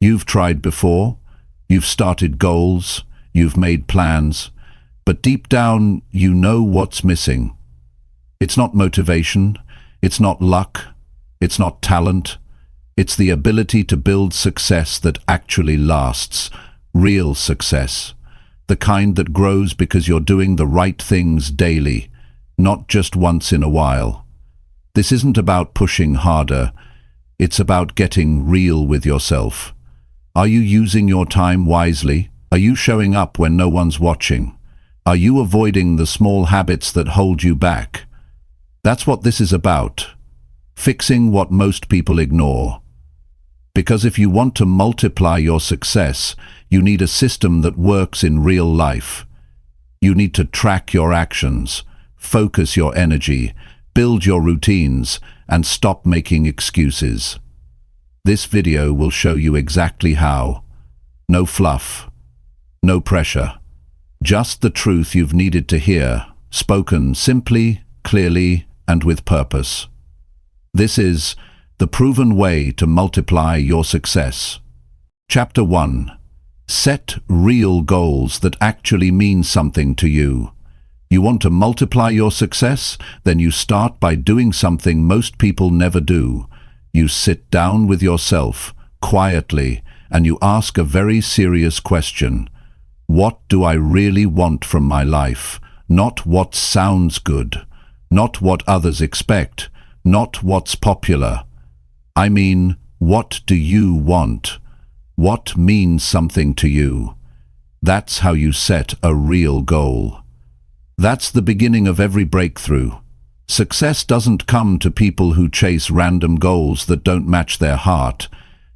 You've tried before, you've started goals, you've made plans, but deep down you know what's missing. It's not motivation, it's not luck, it's not talent, it's the ability to build success that actually lasts, real success, the kind that grows because you're doing the right things daily, not just once in a while. This isn't about pushing harder, it's about getting real with yourself. Are you using your time wisely? Are you showing up when no one's watching? Are you avoiding the small habits that hold you back? That's what this is about. Fixing what most people ignore. Because if you want to multiply your success, you need a system that works in real life. You need to track your actions, focus your energy, build your routines, and stop making excuses. This video will show you exactly how. No fluff, no pressure. Just the truth you've needed to hear, spoken simply, clearly, and with purpose. This is the proven way to multiply your success. Chapter 1. Set real goals that actually mean something to you. You want to multiply your success? Then you start by doing something most people never do. You sit down with yourself, quietly, and you ask a very serious question. What do I really want from my life? Not what sounds good, not what others expect, not what's popular. I mean, what do you want? What means something to you? That's how you set a real goal. That's the beginning of every breakthrough. Success doesn't come to people who chase random goals that don't match their heart.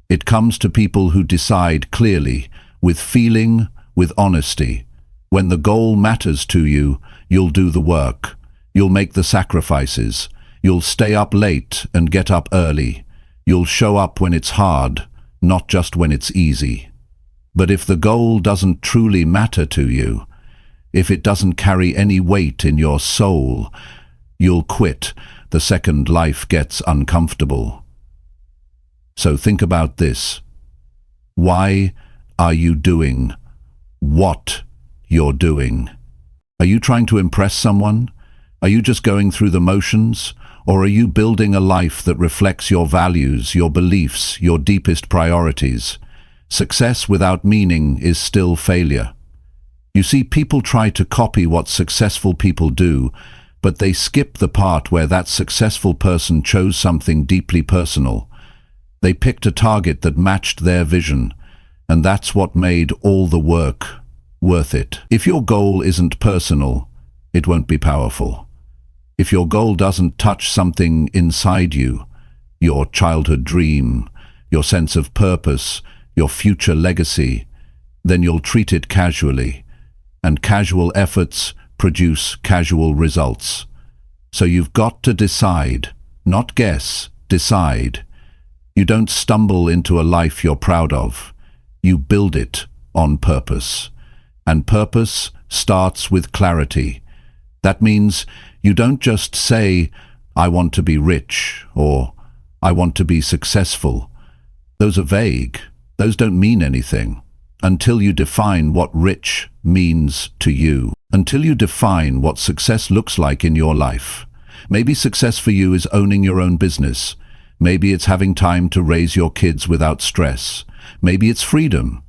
It comes to people who decide clearly, with feeling, with honesty. When the goal matters to you, you'll do the work. You'll make the sacrifices. You'll stay up late and get up early. You'll show up when it's hard, not just when it's easy. But if the goal doesn't truly matter to you, if it doesn't carry any weight in your soul, you'll quit the second life gets uncomfortable. So think about this. Why are you doing what you're doing? Are you trying to impress someone? Are you just going through the motions? Or are you building a life that reflects your values, your beliefs, your deepest priorities? Success without meaning is still failure. You see, people try to copy what successful people do, but they skip the part where that successful person chose something deeply personal. They picked a target that matched their vision, and that's what made all the work worth it. If your goal isn't personal, it won't be powerful. If your goal doesn't touch something inside you, your childhood dream, your sense of purpose, your future legacy, then you'll treat it casually, and casual efforts produce casual results. So you've got to decide, not guess, decide. You don't stumble into a life you're proud of. You build it on purpose. And purpose starts with clarity. That means you don't just say, I want to be rich, or I want to be successful. Those are vague. Those don't mean anything until you define what rich means to you, until you define what success looks like in your life. Maybe success for you is owning your own business. Maybe it's having time to raise your kids without stress. Maybe it's freedom.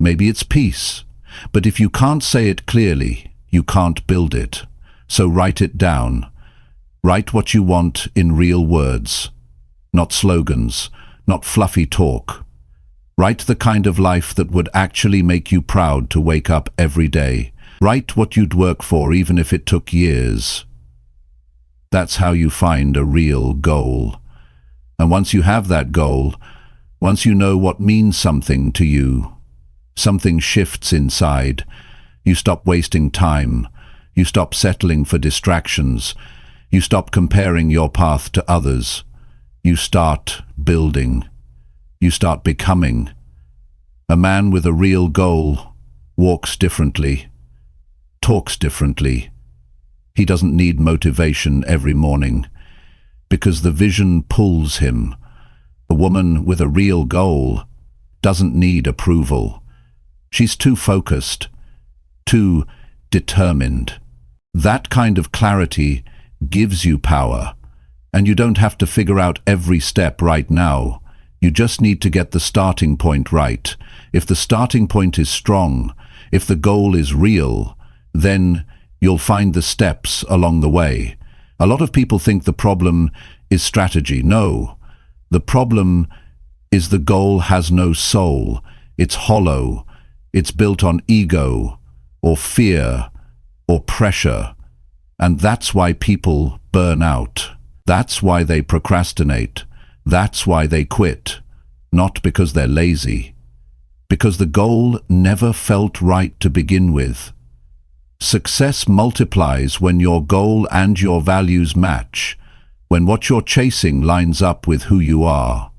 Maybe it's peace. But if you can't say it clearly, you can't build it. So write it down. Write what you want in real words, not slogans, not fluffy talk. Write the kind of life that would actually make you proud to wake up every day. Write what you'd work for even if it took years. That's how you find a real goal. And once you have that goal, once you know what means something to you, something shifts inside. You stop wasting time. You stop settling for distractions. You stop comparing your path to others. You start building. You start becoming. A man with a real goal walks differently, talks differently. He doesn't need motivation every morning because the vision pulls him. A woman with a real goal doesn't need approval. She's too focused, too determined. That kind of clarity gives you power, and you don't have to figure out every step right now. You just need to get the starting point right. If the starting point is strong, if the goal is real, then you'll find the steps along the way. A lot of people think the problem is strategy. No, the problem is the goal has no soul. It's hollow. It's built on ego or fear or pressure. And that's why people burn out. That's why they procrastinate. That's why they quit. Not because they're lazy. Because the goal never felt right to begin with. Success multiplies when your goal and your values match, when what you're chasing lines up with who you are.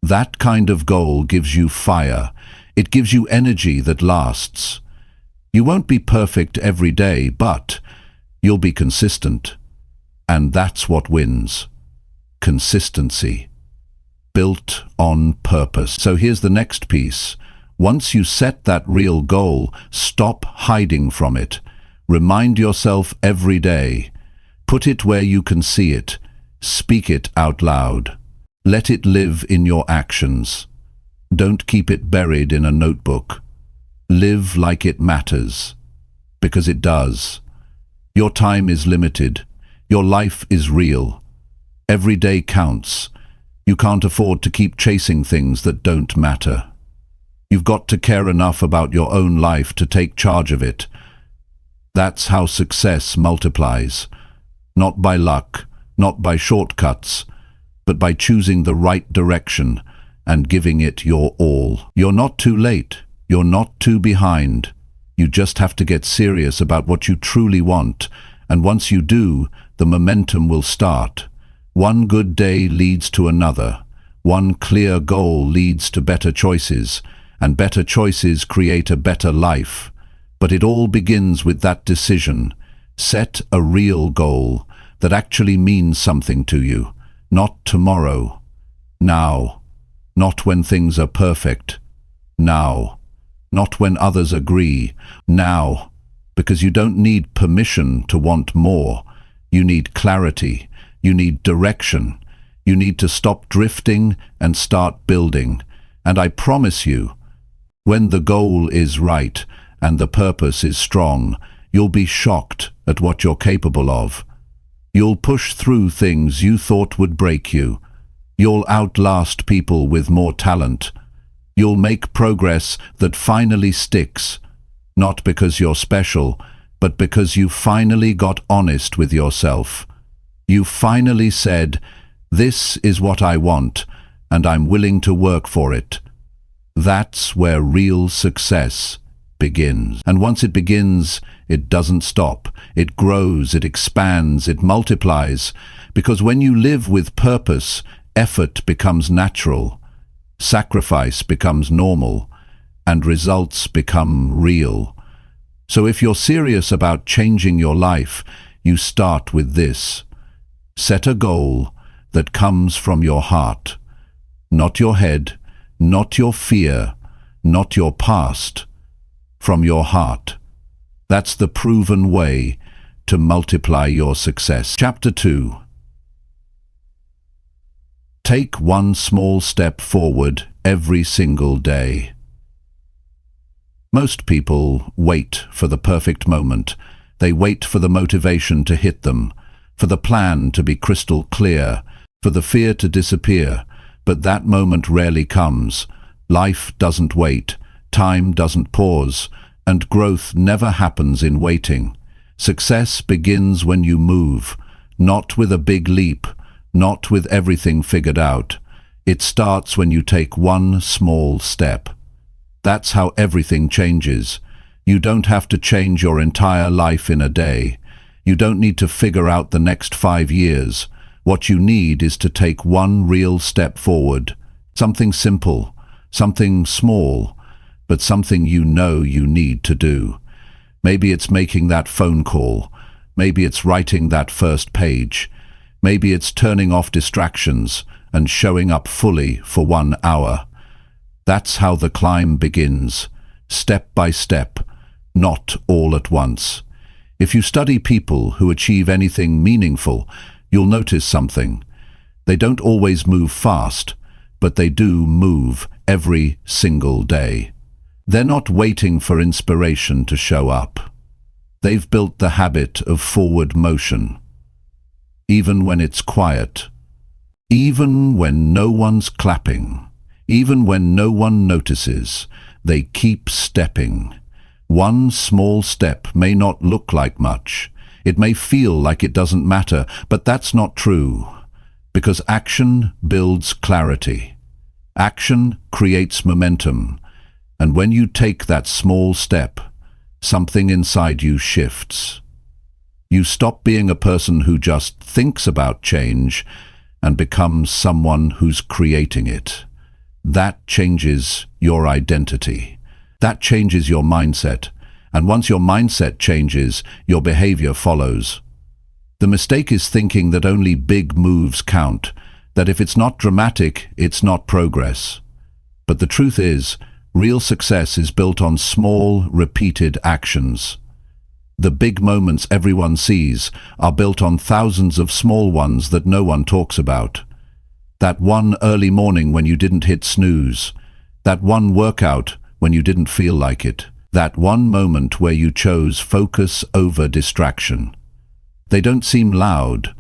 That kind of goal gives you fire. It gives you energy that lasts. You won't be perfect every day, but you'll be consistent. And that's what wins. Consistency. Built on purpose. So here's the next piece. Once you set that real goal, stop hiding from it. Remind yourself every day. Put it where you can see it. Speak it out loud. Let it live in your actions. Don't keep it buried in a notebook. Live like it matters. Because it does. Your time is limited. Your life is real. Every day counts. You can't afford to keep chasing things that don't matter. You've got to care enough about your own life to take charge of it. That's how success multiplies. Not by luck, not by shortcuts, but by choosing the right direction and giving it your all. You're not too late. You're not too behind. You just have to get serious about what you truly want, and once you do, the momentum will start. One good day leads to another. One clear goal leads to better choices, and better choices create a better life. But it all begins with that decision. Set a real goal that actually means something to you. Not tomorrow. Now. Not when things are perfect. Now. Not when others agree. Now. Because you don't need permission to want more. You need clarity. You need direction. You need to stop drifting and start building. And I promise you, when the goal is right and the purpose is strong, you'll be shocked at what you're capable of. You'll push through things you thought would break you. You'll outlast people with more talent. You'll make progress that finally sticks, not because you're special, but because you finally got honest with yourself. You finally said, "This is what I want, and I'm willing to work for it." That's where real success begins. And once it begins, it doesn't stop. It grows, it expands, it multiplies. Because when you live with purpose, effort becomes natural, sacrifice becomes normal, and results become real. So if you're serious about changing your life, you start with this. Set a goal that comes from your heart. Not your head, not your fear, not your past. From your heart. That's the proven way to multiply your success. Chapter 2. Take one small step forward every single day. Most people wait for the perfect moment. They wait for the motivation to hit them, for the plan to be crystal clear, for the fear to disappear. But that moment rarely comes. Life doesn't wait. Time doesn't pause, and growth never happens in waiting. Success begins when you move, not with a big leap, not with everything figured out. It starts when you take one small step. That's how everything changes. You don't have to change your entire life in a day. You don't need to figure out the next 5 years. What you need is to take one real step forward. Something simple, something small, but something you know you need to do. Maybe it's making that phone call. Maybe it's writing that first page. Maybe it's turning off distractions and showing up fully for 1 hour. That's how the climb begins, step by step, not all at once. If you study people who achieve anything meaningful, you'll notice something. They don't always move fast, but they do move every single day. They're not waiting for inspiration to show up. They've built the habit of forward motion. Even when it's quiet, even when no one's clapping, even when no one notices, they keep stepping. One small step may not look like much. It may feel like it doesn't matter, but that's not true. Because action builds clarity. Action creates momentum. And when you take that small step, something inside you shifts. You stop being a person who just thinks about change and becomes someone who's creating it. That changes your identity. That changes your mindset. And once your mindset changes, your behavior follows. The mistake is thinking that only big moves count, that if it's not dramatic, it's not progress. But the truth is, real success is built on small, repeated actions. The big moments everyone sees are built on thousands of small ones that no one talks about. That one early morning when you didn't hit snooze. That one workout when you didn't feel like it. That one moment where you chose focus over distraction. They don't seem loud,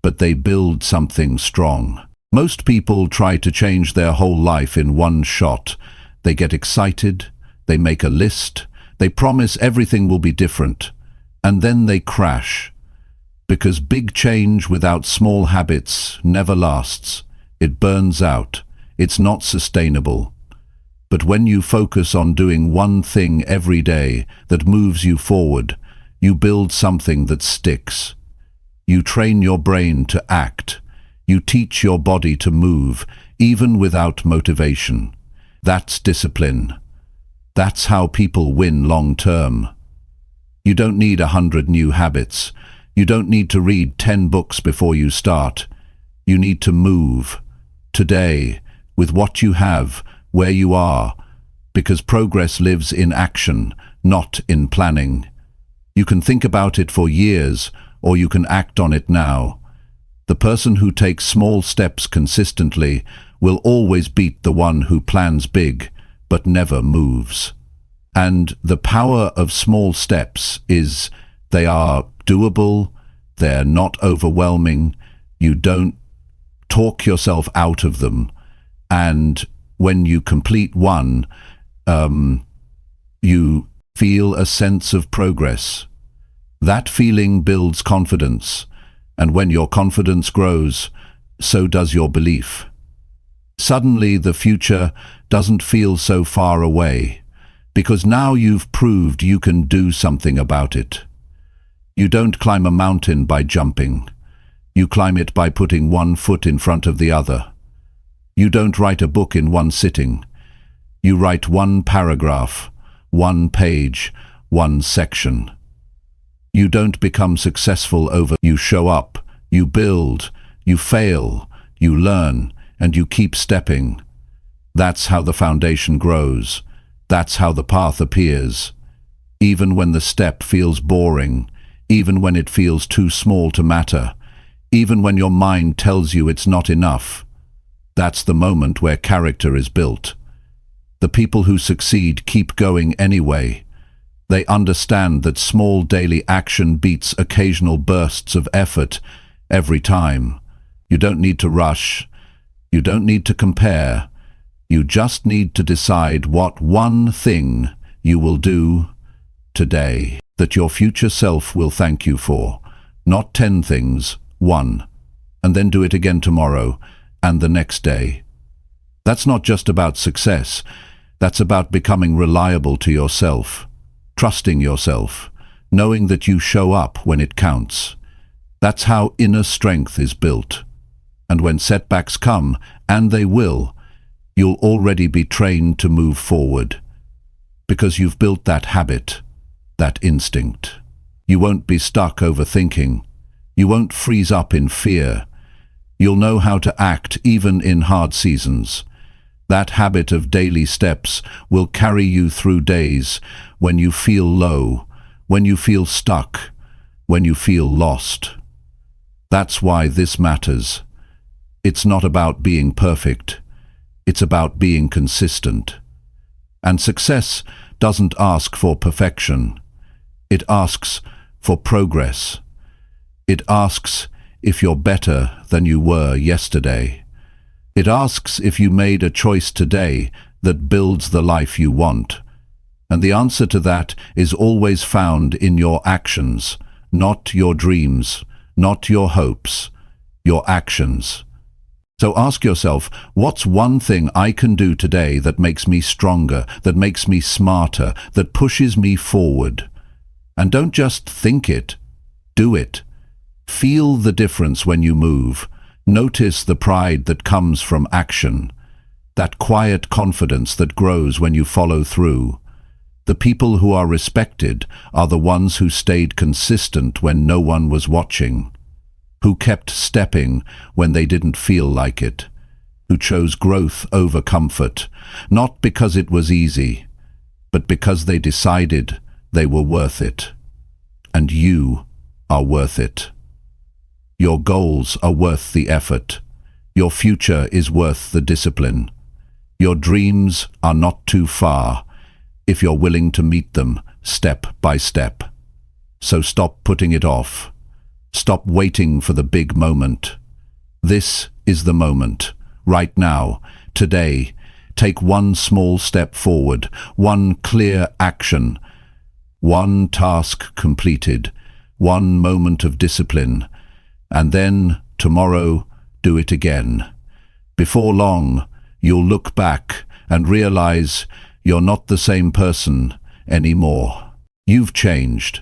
but they build something strong. Most people try to change their whole life in one shot. They get excited, they make a list, they promise everything will be different, and then they crash. Because big change without small habits never lasts. It burns out. It's not sustainable. But when you focus on doing one thing every day that moves you forward, you build something that sticks. You train your brain to act. You teach your body to move, even without motivation. That's discipline. That's how people win long term. You don't need 100 new habits. You don't need to read 10 books before you start. You need to move. Today, with what you have, where you are, because progress lives in action, not in planning. You can think about it for years, or you can act on it now. The person who takes small steps consistently will always beat the one who plans big, but never moves. And the power of small steps is they are doable, they're not overwhelming, you don't talk yourself out of them, and when you complete one, you feel a sense of progress. That feeling builds confidence, and when your confidence grows, so does your belief. Suddenly the future doesn't feel so far away, because now you've proved you can do something about it. You don't climb a mountain by jumping. You climb it by putting one foot in front of the other. You don't write a book in one sitting. You write one paragraph, one page, one section. You don't become successful over. You show up, you build, you fail, you learn, and you keep stepping. That's how the foundation grows. That's how the path appears. Even when the step feels boring, even when it feels too small to matter, even when your mind tells you it's not enough. That's the moment where character is built. The people who succeed keep going anyway. They understand that small daily action beats occasional bursts of effort every time. You don't need to rush. You don't need to compare. You just need to decide what one thing you will do today that your future self will thank you for. Not 10 things, one. And then do it again tomorrow and the next day. That's not just about success. That's about becoming reliable to yourself, trusting yourself, knowing that you show up when it counts. That's how inner strength is built. And when setbacks come, and they will, you'll already be trained to move forward. Because you've built that habit, that instinct. You won't be stuck overthinking. You won't freeze up in fear. You'll know how to act even in hard seasons. That habit of daily steps will carry you through days when you feel low, when you feel stuck, when you feel lost. That's why this matters. It's not about being perfect. It's about being consistent. And success doesn't ask for perfection. It asks for progress. It asks if you're better than you were yesterday. It asks if you made a choice today that builds the life you want. And the answer to that is always found in your actions, not your dreams, not your hopes, your actions. So ask yourself, what's one thing I can do today that makes me stronger, that makes me smarter, that pushes me forward? And don't just think it, do it. Feel the difference when you move. Notice the pride that comes from action, that quiet confidence that grows when you follow through. The people who are respected are the ones who stayed consistent when no one was watching, who kept stepping when they didn't feel like it, who chose growth over comfort, not because it was easy, but because they decided they were worth it. And you are worth it. Your goals are worth the effort. Your future is worth the discipline. Your dreams are not too far if you're willing to meet them step by step. So stop putting it off. Stop waiting for the big moment. This is the moment. Right now, today, take one small step forward, one clear action, one task completed, one moment of discipline. And then, tomorrow, do it again. Before long, you'll look back and realize you're not the same person anymore. You've changed,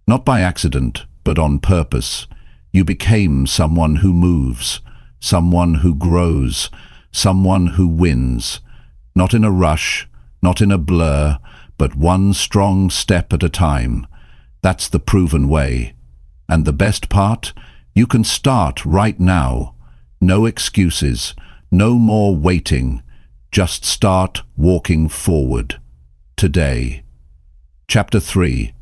not by accident, but on purpose. You became someone who moves, someone who grows, someone who wins. Not in a rush, not in a blur, but one strong step at a time. That's the proven way. And the best part? You can start right now. No excuses, no more waiting. Just start walking forward. Today. Chapter 3.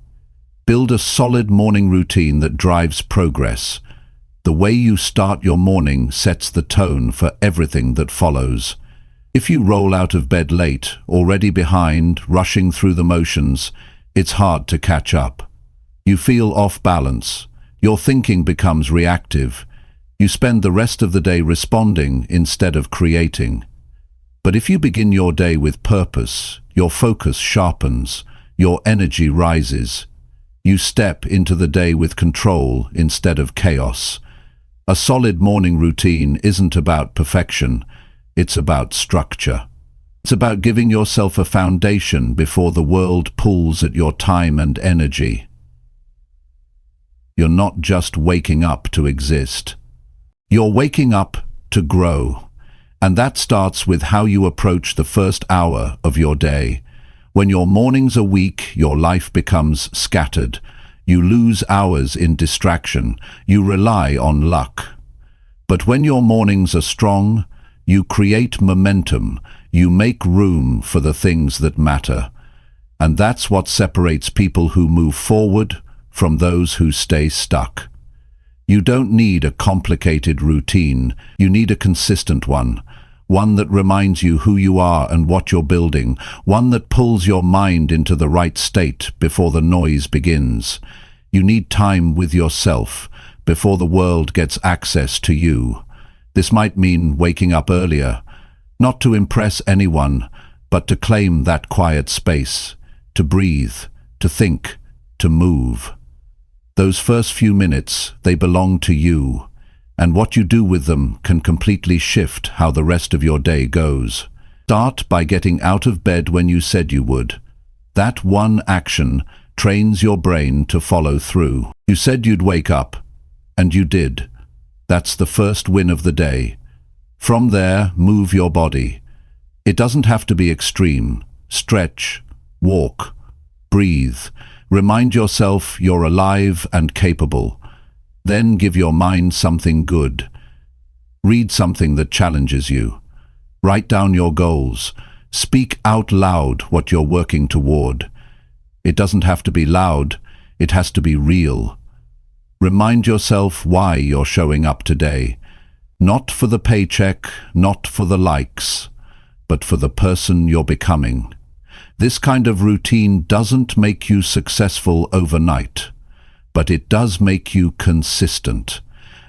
Build a solid morning routine that drives progress. The way you start your morning sets the tone for everything that follows. If you roll out of bed late, already behind, rushing through the motions, it's hard to catch up. You feel off balance. Your thinking becomes reactive. You spend the rest of the day responding instead of creating. But if you begin your day with purpose, your focus sharpens, your energy rises. You step into the day with control instead of chaos. A solid morning routine isn't about perfection, it's about structure. It's about giving yourself a foundation before the world pulls at your time and energy. You're not just waking up to exist. You're waking up to grow. And that starts with how you approach the first hour of your day. When your mornings are weak, your life becomes scattered. You lose hours in distraction. You rely on luck. But when your mornings are strong, you create momentum. You make room for the things that matter. And that's what separates people who move forward from those who stay stuck. You don't need a complicated routine. You need a consistent one. One that reminds you who you are and what you're building. One that pulls your mind into the right state before the noise begins. You need time with yourself before the world gets access to you. This might mean waking up earlier, not to impress anyone, but to claim that quiet space, to breathe, to think, to move. Those first few minutes, they belong to you, and what you do with them can completely shift how the rest of your day goes. Start by getting out of bed when you said you would. That one action trains your brain to follow through. You said you'd wake up, and you did. That's the first win of the day. From there, move your body. It doesn't have to be extreme. Stretch, walk, breathe. Remind yourself you're alive and capable. Then give your mind something good. Read something that challenges you. Write down your goals. Speak out loud what you're working toward. It doesn't have to be loud, it has to be real. Remind yourself why you're showing up today. Not for the paycheck, not for the likes, but for the person you're becoming. This kind of routine doesn't make you successful overnight, but it does make you consistent.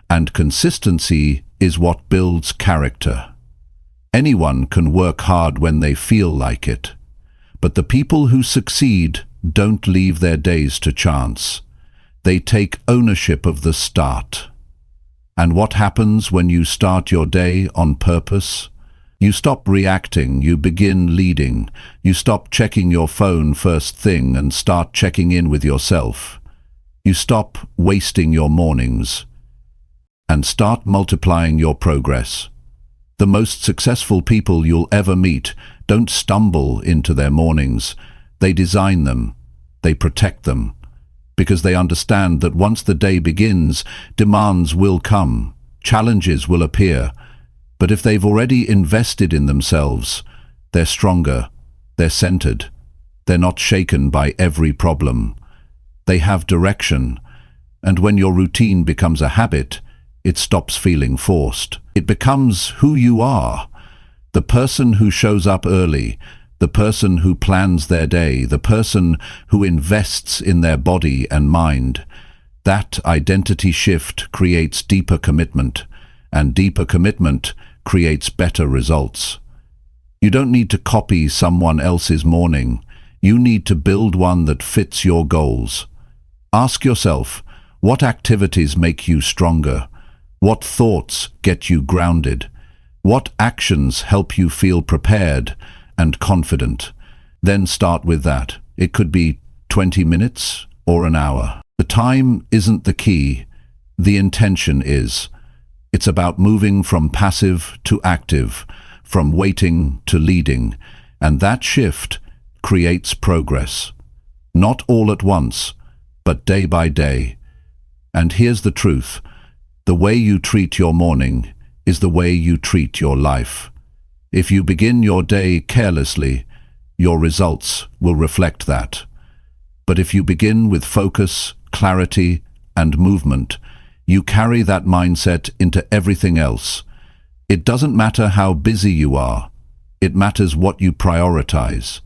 And consistency is what builds character. Anyone can work hard when they feel like it, but the people who succeed don't leave their days to chance. They take ownership of the start. And what happens when you start your day on purpose? You stop reacting, you begin leading. You stop checking your phone first thing and start checking in with yourself. You stop wasting your mornings and start multiplying your progress. The most successful people you'll ever meet don't stumble into their mornings. They design them. They protect them. Because they understand that once the day begins, demands will come, challenges will appear. But if they've already invested in themselves, they're stronger, they're centered, they're not shaken by every problem. They have direction, and when your routine becomes a habit, it stops feeling forced. It becomes who you are, the person who shows up early, the person who plans their day, the person who invests in their body and mind. That identity shift creates deeper commitment, and deeper commitment creates better results. You don't need to copy someone else's morning. You need to build one that fits your goals. Ask yourself, what activities make you stronger? What thoughts get you grounded? What actions help you feel prepared and confident? Then start with that. It could be 20 minutes or an hour. The time isn't the key. The intention is. It's about moving from passive to active, from waiting to leading, and that shift creates progress. Not all at once, but day by day. And here's the truth. The way you treat your morning is the way you treat your life. If you begin your day carelessly, your results will reflect that. But if you begin with focus, clarity, and movement, you carry that mindset into everything else. It doesn't matter how busy you are. It matters what you prioritize.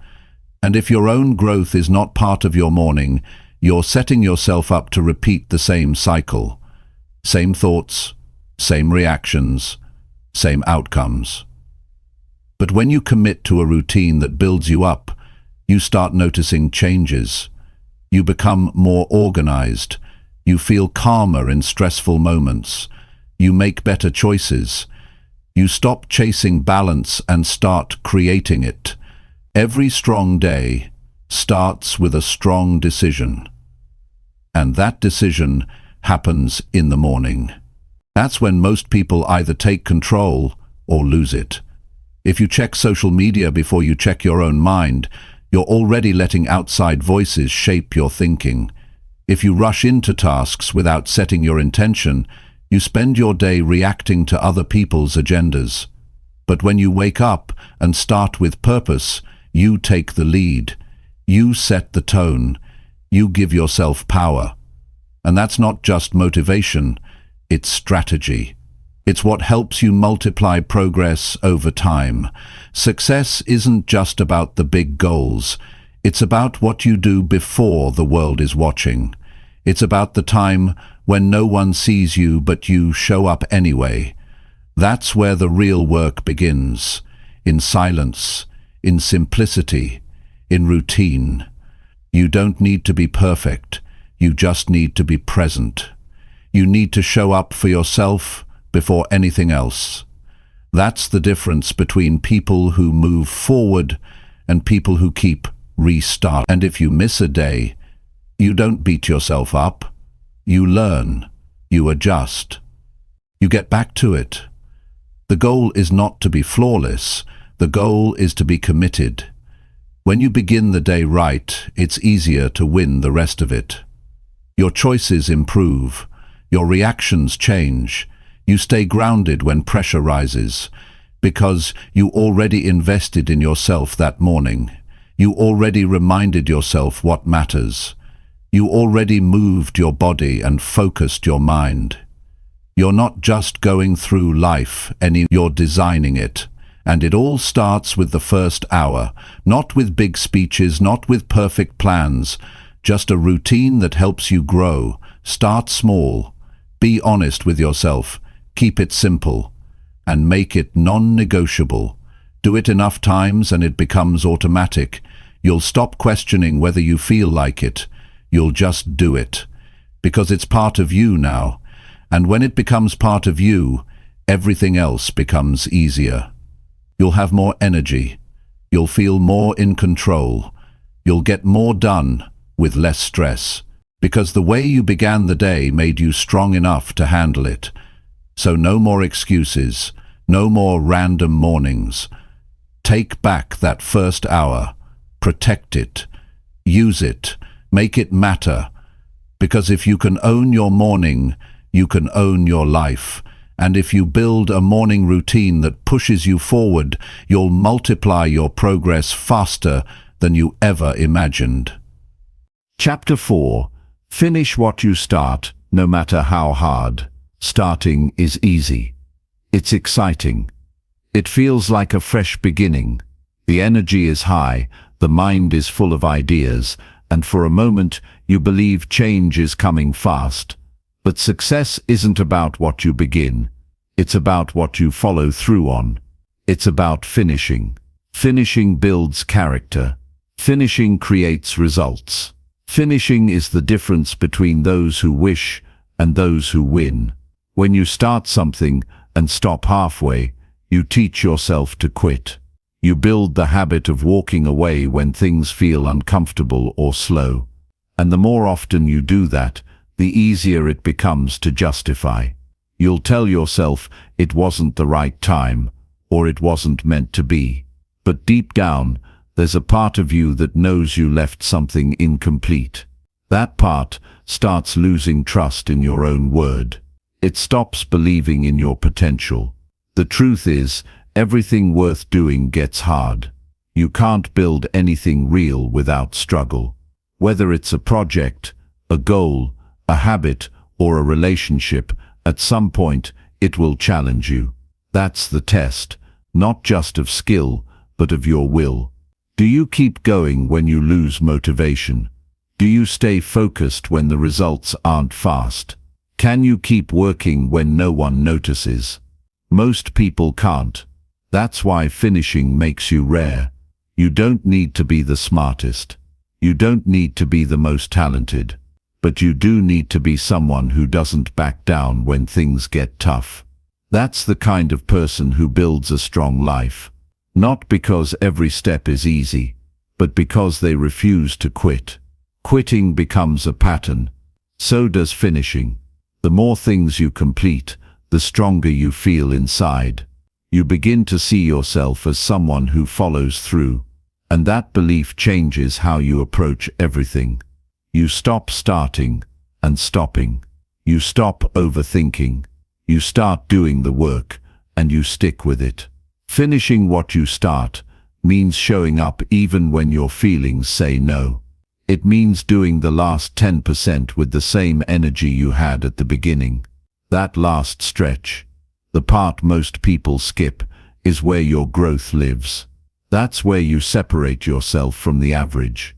And if your own growth is not part of your morning, you're setting yourself up to repeat the same cycle. Same thoughts, same reactions, same outcomes. But when you commit to a routine that builds you up, you start noticing changes. You become more organized. You feel calmer in stressful moments. You make better choices. You stop chasing balance and start creating it. Every strong day starts with a strong decision. And that decision happens in the morning. That's when most people either take control or lose it. If you check social media before you check your own mind, you're already letting outside voices shape your thinking. If you rush into tasks without setting your intention, you spend your day reacting to other people's agendas. But when you wake up and start with purpose, you take the lead. You set the tone. You give yourself power. And that's not just motivation, it's strategy. It's what helps you multiply progress over time. Success isn't just about the big goals. It's about what you do before the world is watching. It's about the time when no one sees you but you show up anyway. That's where the real work begins. In silence, in simplicity, in routine. You don't need to be perfect. You just need to be present. You need to show up for yourself before anything else. That's the difference between people who move forward and people who keep restart. And if you miss a day, you don't beat yourself up. You learn. You adjust. You get back to it. The goal is not to be flawless. The goal is to be committed. When you begin the day right, it's easier to win the rest of it. Your choices improve. Your reactions change. You stay grounded when pressure rises. Because you already invested in yourself that morning. You already reminded yourself what matters. You already moved your body and focused your mind. You're not just going through life, you're designing it. And it all starts with the first hour, not with big speeches, not with perfect plans, just a routine that helps you grow. Start small. Be honest with yourself. Keep it simple. And make it non-negotiable. Do it enough times and it becomes automatic. You'll stop questioning whether you feel like it. You'll just do it. Because it's part of you now. And when it becomes part of you, everything else becomes easier. You'll have more energy. You'll feel more in control. You'll get more done with less stress. Because the way you began the day made you strong enough to handle it. So no more excuses. No more random mornings. Take back that first hour. Protect it. Use it. Make it matter. Because if you can own your morning, you can own your life. And if you build a morning routine that pushes you forward, you'll multiply your progress faster than you ever imagined. Chapter 4. Finish what you start, no matter how hard. Starting is easy. It's exciting. It feels like a fresh beginning. The energy is high, the mind is full of ideas, and for a moment you believe change is coming fast. But success isn't about what you begin. It's about what you follow through on. It's about finishing. Finishing builds character. Finishing creates results. Finishing is the difference between those who wish and those who win. When you start something and stop halfway, you teach yourself to quit. You build the habit of walking away when things feel uncomfortable or slow. And the more often you do that, the easier it becomes to justify. You'll tell yourself it wasn't the right time, or it wasn't meant to be. But deep down, there's a part of you that knows you left something incomplete. That part starts losing trust in your own word. It stops believing in your potential. The truth is, everything worth doing gets hard. You can't build anything real without struggle. Whether it's a project, a goal, a habit, or a relationship, at some point it will challenge you. That's the test, not just of skill, but of your will. Do you keep going when you lose motivation? Do you stay focused when the results aren't fast? Can you keep working when no one notices? Most people can't. That's why finishing makes you rare. You don't need to be the smartest. You don't need to be the most talented. But you do need to be someone who doesn't back down when things get tough. That's the kind of person who builds a strong life. Not because every step is easy, but because they refuse to quit. Quitting becomes a pattern. So does finishing. The more things you complete, the stronger you feel inside. You begin to see yourself as someone who follows through. And that belief changes how you approach everything. You stop starting and stopping. You stop overthinking. You start doing the work, and you stick with it. Finishing what you start means showing up even when your feelings say no. It means doing the last 10% with the same energy you had at the beginning. That last stretch, the part most people skip, is where your growth lives. That's where you separate yourself from the average.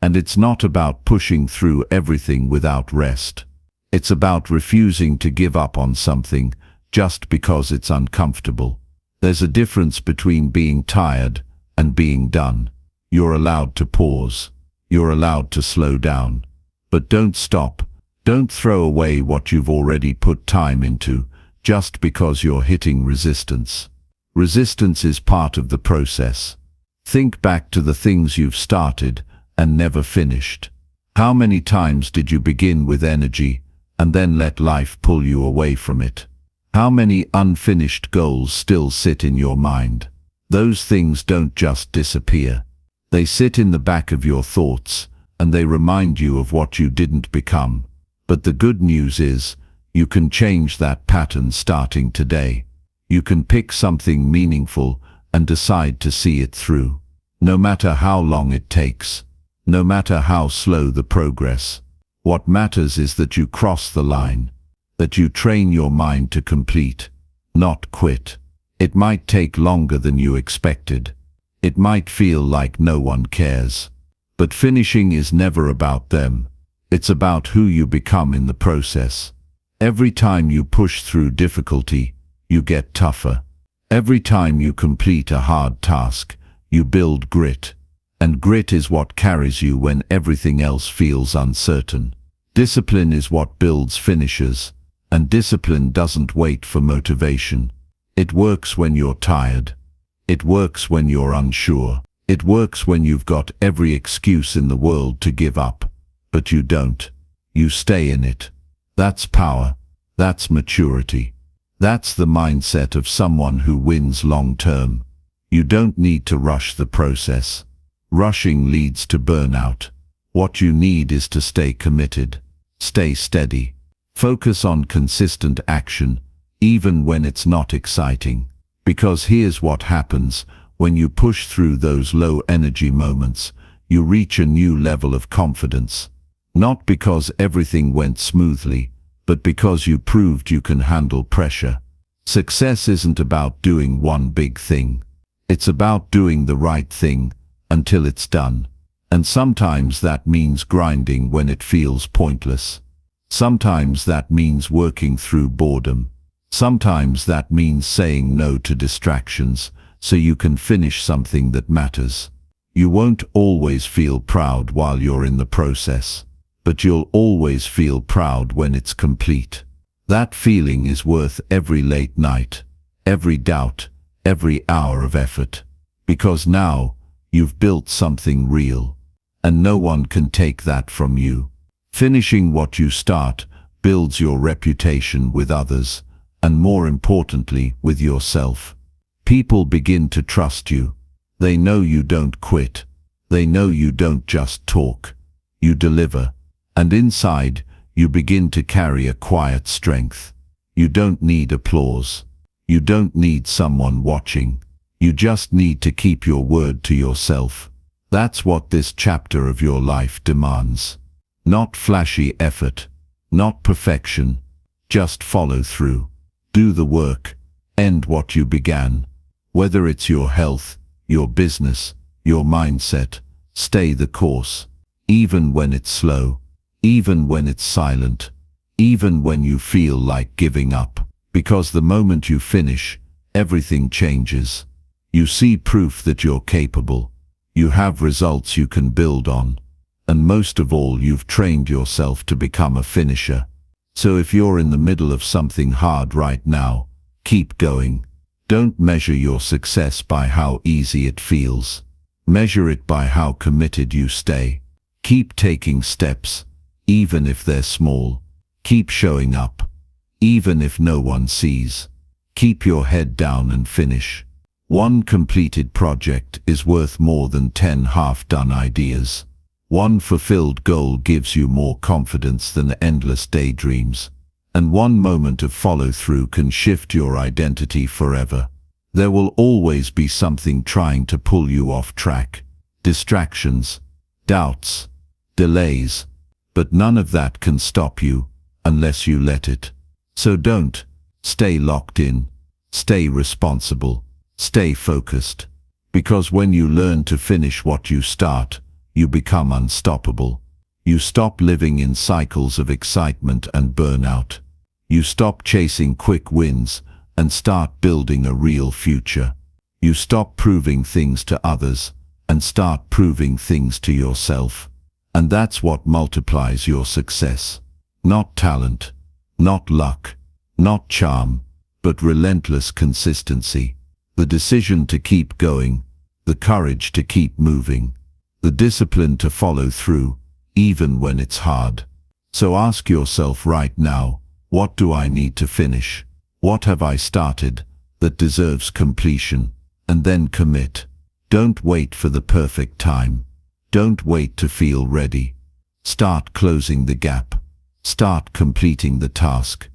And it's not about pushing through everything without rest. It's about refusing to give up on something just because it's uncomfortable. There's a difference between being tired and being done. You're allowed to pause. You're allowed to slow down. But don't stop. Don't throw away what you've already put time into just because you're hitting resistance. Resistance is part of the process. Think back to the things you've started and never finished. How many times did you begin with energy and then let life pull you away from it? How many unfinished goals still sit in your mind? Those things don't just disappear. They sit in the back of your thoughts, and they remind you of what you didn't become. But the good news is, you can change that pattern starting today. You can pick something meaningful and decide to see it through. No matter how long it takes, no matter how slow the progress, what matters is that you cross the line, that you train your mind to complete, not quit. It might take longer than you expected. It might feel like no one cares. But finishing is never about them. It's about who you become in the process. Every time you push through difficulty, you get tougher. Every time you complete a hard task, you build grit. And grit is what carries you when everything else feels uncertain. Discipline is what builds finishers, and discipline doesn't wait for motivation. It works when you're tired. It works when you're unsure. It works when you've got every excuse in the world to give up. But you don't. You stay in it. That's power. That's maturity. That's the mindset of someone who wins long term. You don't need to rush the process. Rushing leads to burnout. What you need is to stay committed. Stay steady. Focus on consistent action, even when it's not exciting. Because here's what happens: when you push through those low energy moments, you reach a new level of confidence. Not because everything went smoothly, but because you proved you can handle pressure. Success isn't about doing one big thing. It's about doing the right thing until it's done. And sometimes that means grinding when it feels pointless. Sometimes that means working through boredom. Sometimes that means saying no to distractions so you can finish something that matters. You won't always feel proud while you're in the process, but you'll always feel proud when it's complete. That feeling is worth every late night, every doubt, every hour of effort. Because now, you've built something real, and no one can take that from you. Finishing what you start builds your reputation with others, and more importantly, with yourself. People begin to trust you. They know you don't quit. They know you don't just talk. You deliver. And inside, you begin to carry a quiet strength. You don't need applause. You don't need someone watching. You just need to keep your word to yourself. That's what this chapter of your life demands. Not flashy effort, not perfection, just follow through. Do the work, end what you began. Whether it's your health, your business, your mindset, stay the course. Even when it's slow, even when it's silent, even when you feel like giving up. Because the moment you finish, everything changes. You see proof that you're capable. You have results you can build on. And most of all, you've trained yourself to become a finisher. So if you're in the middle of something hard right now, keep going. Don't measure your success by how easy it feels. Measure it by how committed you stay. Keep taking steps, even if they're small. Keep showing up, even if no one sees. Keep your head down and finish. One completed project is worth more than 10 half-done ideas. One fulfilled goal gives you more confidence than endless daydreams. And one moment of follow-through can shift your identity forever. There will always be something trying to pull you off track. Distractions, doubts, delays. But none of that can stop you unless you let it. So don't. Stay locked in. Stay responsible. Stay focused. Because when you learn to finish what you start, you become unstoppable. You stop living in cycles of excitement and burnout. You stop chasing quick wins and start building a real future. You stop proving things to others and start proving things to yourself. And that's what multiplies your success. Not talent, not luck, not charm, but relentless consistency. The decision to keep going, the courage to keep moving, the discipline to follow through, even when it's hard. So ask yourself right now, what do I need to finish? What have I started that deserves completion? And then commit. Don't wait for the perfect time. Don't wait to feel ready. Start closing the gap. Start completing the task.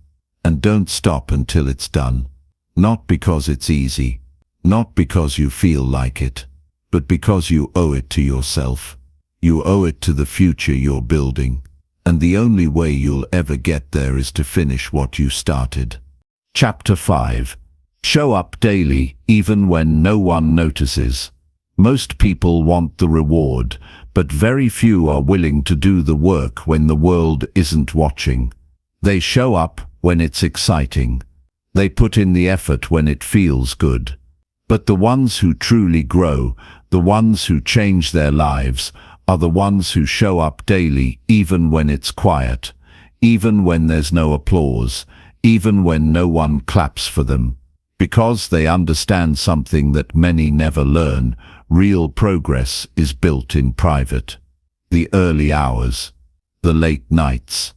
And don't stop until it's done. Not because it's easy, not because you feel like it, but because you owe it to yourself. You owe it to the future you're building. And the only way you'll ever get there is to finish what you started. Chapter 5. Show up daily, even when no one notices. Most people want the reward, but very few are willing to do the work when the world isn't watching. They show up when it's exciting. They put in the effort when it feels good. But the ones who truly grow, the ones who change their lives, are the ones who show up daily even when it's quiet, even when there's no applause, even when no one claps for them. Because they understand something that many never learn: real progress is built in private. The early hours, the late nights,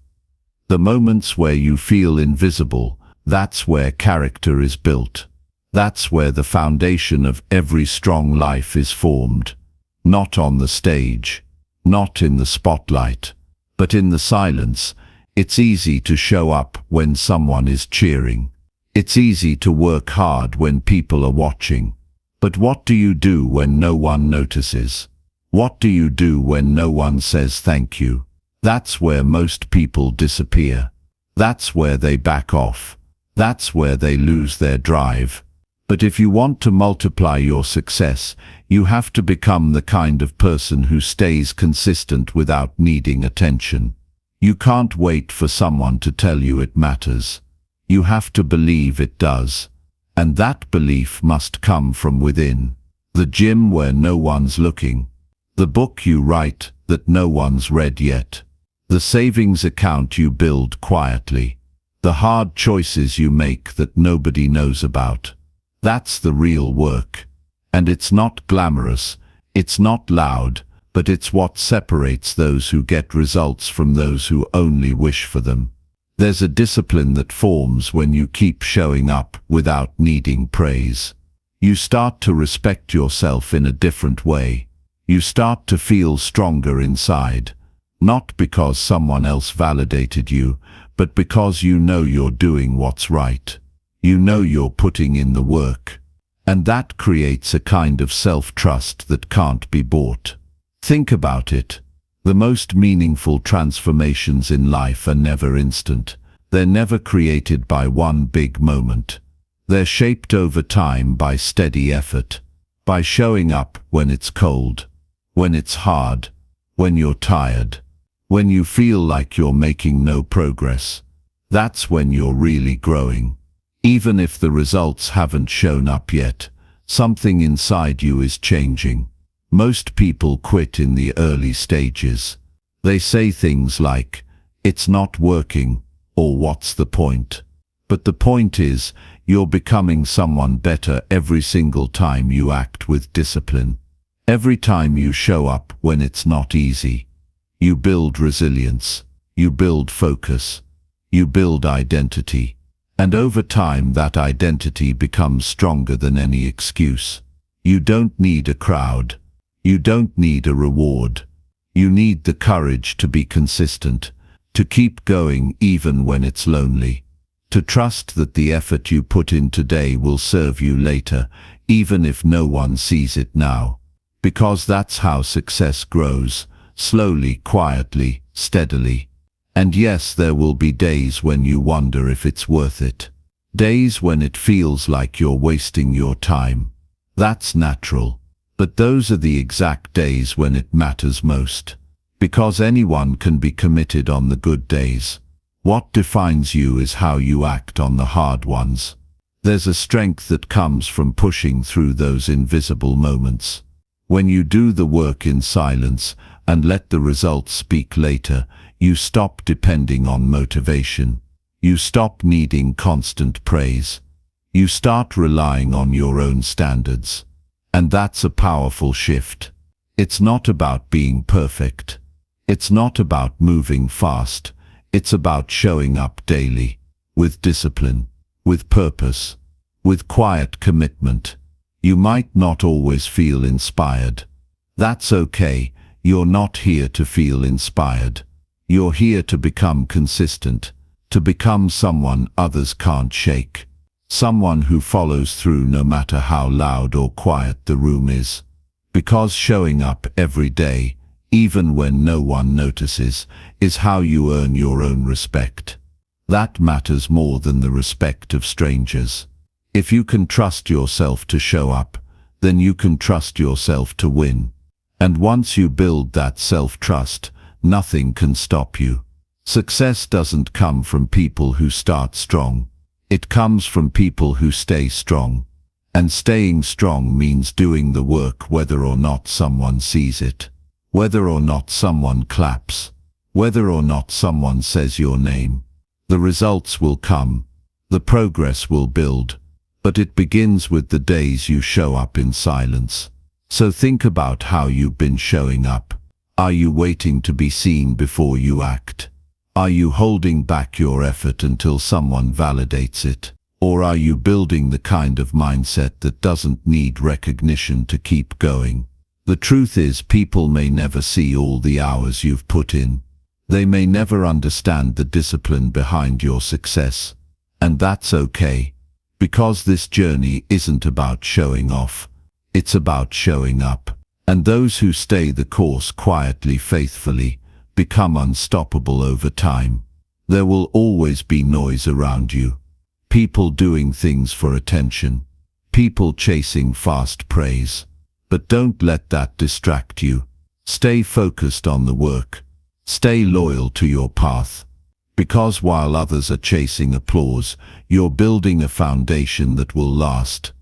the moments where you feel invisible, that's where character is built. That's where the foundation of every strong life is formed. Not on the stage, not in the spotlight, but in the silence. It's easy to show up when someone is cheering. It's easy to work hard when people are watching. But what do you do when no one notices? What do you do when no one says thank you? That's where most people disappear. That's where they back off. That's where they lose their drive. But if you want to multiply your success, you have to become the kind of person who stays consistent without needing attention. You can't wait for someone to tell you it matters. You have to believe it does. And that belief must come from within. The gym where no one's looking. The book you write that no one's read yet. The savings account you build quietly. The hard choices you make that nobody knows about. That's the real work. And it's not glamorous, it's not loud, but it's what separates those who get results from those who only wish for them. There's a discipline that forms when you keep showing up without needing praise. You start to respect yourself in a different way. You start to feel stronger inside, not because someone else validated you, but because you know you're doing what's right. You know you're putting in the work. And that creates a kind of self-trust that can't be bought. Think about it. The most meaningful transformations in life are never instant. They're never created by one big moment. They're shaped over time by steady effort, by showing up when it's cold, when it's hard, when you're tired, when you feel like you're making no progress. That's when you're really growing. Even if the results haven't shown up yet, something inside you is changing. Most people quit in the early stages. They say things like, "It's not working," or "What's the point?" But the point is, you're becoming someone better every single time you act with discipline. Every time you show up when it's not easy. You build resilience. You build focus. You build identity. And over time that identity becomes stronger than any excuse. You don't need a crowd. You don't need a reward. You need the courage to be consistent, to keep going even when it's lonely, to trust that the effort you put in today will serve you later, even if no one sees it now. Because that's how success grows, slowly, quietly, steadily. And yes, there will be days when you wonder if it's worth it. Days when it feels like you're wasting your time. That's natural. But those are the exact days when it matters most. Because anyone can be committed on the good days. What defines you is how you act on the hard ones. There's a strength that comes from pushing through those invisible moments. When you do the work in silence and let the results speak later, you stop depending on motivation. You stop needing constant praise. You start relying on your own standards. And that's a powerful shift. It's not about being perfect. It's not about moving fast. It's about showing up daily, with discipline, with purpose, with quiet commitment. You might not always feel inspired. That's okay. You're not here to feel inspired. You're here to become consistent, to become someone others can't shake. Someone who follows through no matter how loud or quiet the room is. Because showing up every day, even when no one notices, is how you earn your own respect. That matters more than the respect of strangers. If you can trust yourself to show up, then you can trust yourself to win. And once you build that self-trust, nothing can stop you. Success doesn't come from people who start strong. It comes from people who stay strong. And staying strong means doing the work whether or not someone sees it, whether or not someone claps, whether or not someone says your name. The results will come, the progress will build, but it begins with the days you show up in silence. So think about how you've been showing up. Are you waiting to be seen before you act? Are you holding back your effort until someone validates it? Or are you building the kind of mindset that doesn't need recognition to keep going? The truth is, people may never see all the hours you've put in. They may never understand the discipline behind your success. And that's okay, because this journey isn't about showing off. It's about showing up. And those who stay the course quietly, faithfully, become unstoppable over time. There will always be noise around you. People doing things for attention. People chasing fast praise. But don't let that distract you. Stay focused on the work. Stay loyal to your path. Because while others are chasing applause, you're building a foundation that will last.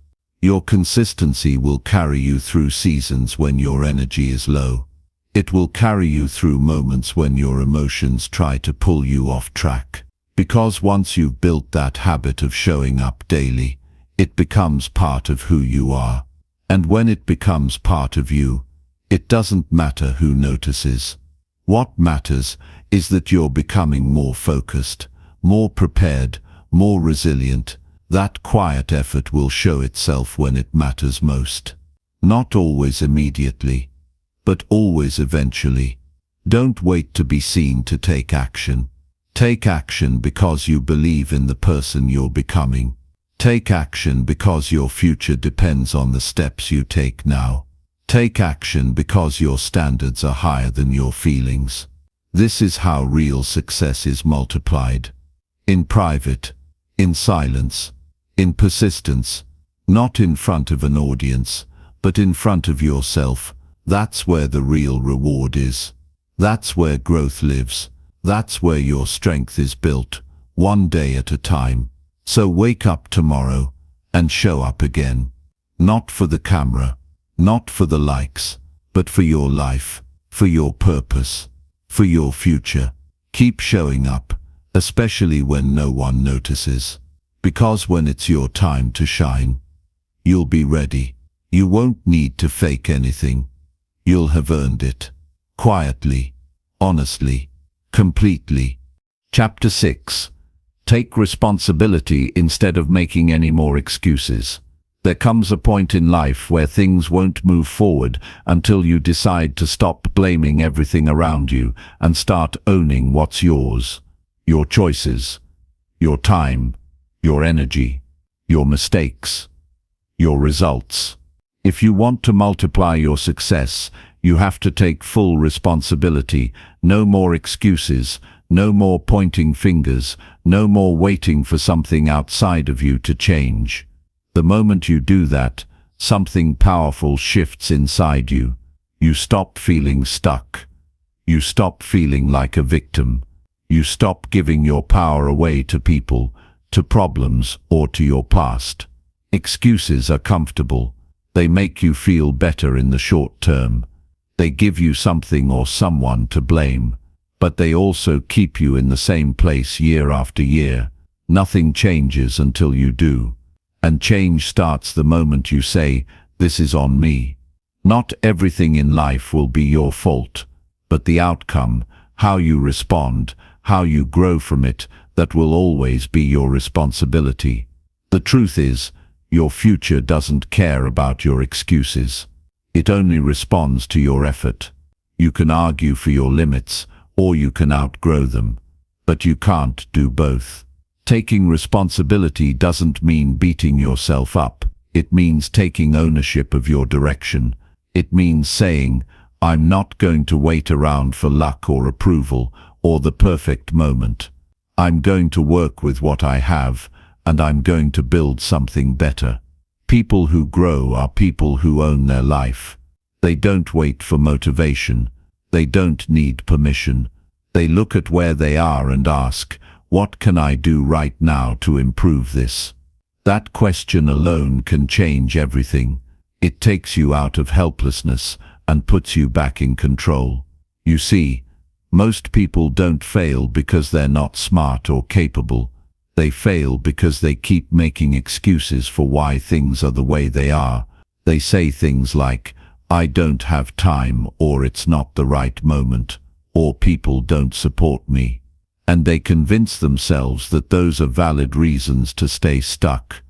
Your consistency will carry you through seasons when your energy is low. It will carry you through moments when your emotions try to pull you off track. Because once you've built that habit of showing up daily, it becomes part of who you are. And when it becomes part of you, it doesn't matter who notices. What matters is that you're becoming more focused, more prepared, more resilient. That quiet effort will show itself when it matters most. Not always immediately, but always eventually. Don't wait to be seen to take action. Take action because you believe in the person you're becoming. Take action because your future depends on the steps you take now. Take action because your standards are higher than your feelings. This is how real success is multiplied. In private, in silence, in persistence, not in front of an audience, but in front of yourself. That's where the real reward is. That's where growth lives. That's where your strength is built, one day at a time. So wake up tomorrow and show up again. Not for the camera, not for the likes, but for your life, for your purpose, for your future. Keep showing up, especially when no one notices. Because when it's your time to shine, you'll be ready. You won't need to fake anything. You'll have earned it. Quietly, honestly, completely. Chapter 6. Take responsibility instead of making any more excuses. There comes a point in life where things won't move forward until you decide to stop blaming everything around you and start owning what's yours. Your choices, your time, your energy, your mistakes, your results. If you want to multiply your success, you have to take full responsibility. No more excuses, no more pointing fingers, no more waiting for something outside of you to change. The moment you do that, something powerful shifts inside you. You stop feeling stuck. You stop feeling like a victim. You stop giving your power away to people, to problems, or to your past. Excuses are comfortable. They make you feel better in the short term. They give you something or someone to blame. But they also keep you in the same place year after year. Nothing changes until you do. And change starts the moment you say, "This is on me." Not everything in life will be your fault, but the outcome, how you respond, how you grow from it, that will always be your responsibility. The truth is, your future doesn't care about your excuses. It only responds to your effort. You can argue for your limits, or you can outgrow them, but you can't do both. Taking responsibility doesn't mean beating yourself up. It means taking ownership of your direction. It means saying, I'm not going to wait around for luck or approval or the perfect moment. I'm going to work with what I have, and I'm going to build something better. People who grow are people who own their life. They don't wait for motivation. They don't need permission. They look at where they are and ask, what can I do right now to improve this? That question alone can change everything. It takes you out of helplessness and puts you back in control. You see, most people don't fail because they're not smart or capable. They fail because they keep making excuses for why things are the way they are. They say things like, I don't have time, or it's not the right moment, or people don't support me. And they convince themselves that those are valid reasons to stay stuck.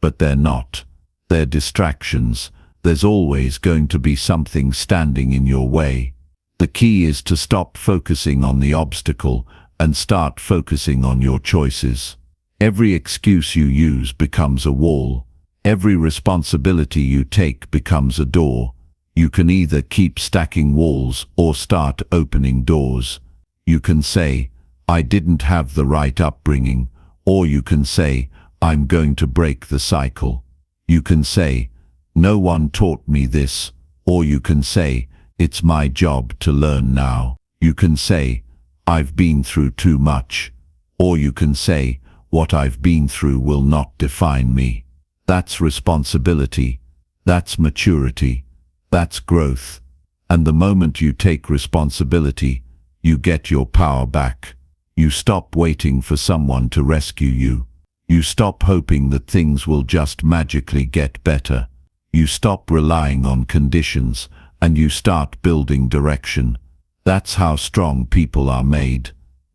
But they're not. They're distractions. There's always going to be something standing in your way. The key is to stop focusing on the obstacle and start focusing on your choices. Every excuse you use becomes a wall. Every responsibility you take becomes a door. You can either keep stacking walls or start opening doors. You can say, I didn't have the right upbringing, or you can say, I'm going to break the cycle. You can say, no one taught me this, or you can say, it's my job to learn now. You can say, I've been through too much, or you can say, what I've been through will not define me. That's responsibility. That's maturity. That's growth. And the moment you take responsibility, you get your power back. You stop waiting for someone to rescue you. You stop hoping that things will just magically get better. You stop relying on conditions, and you start building direction. That's how strong people are made.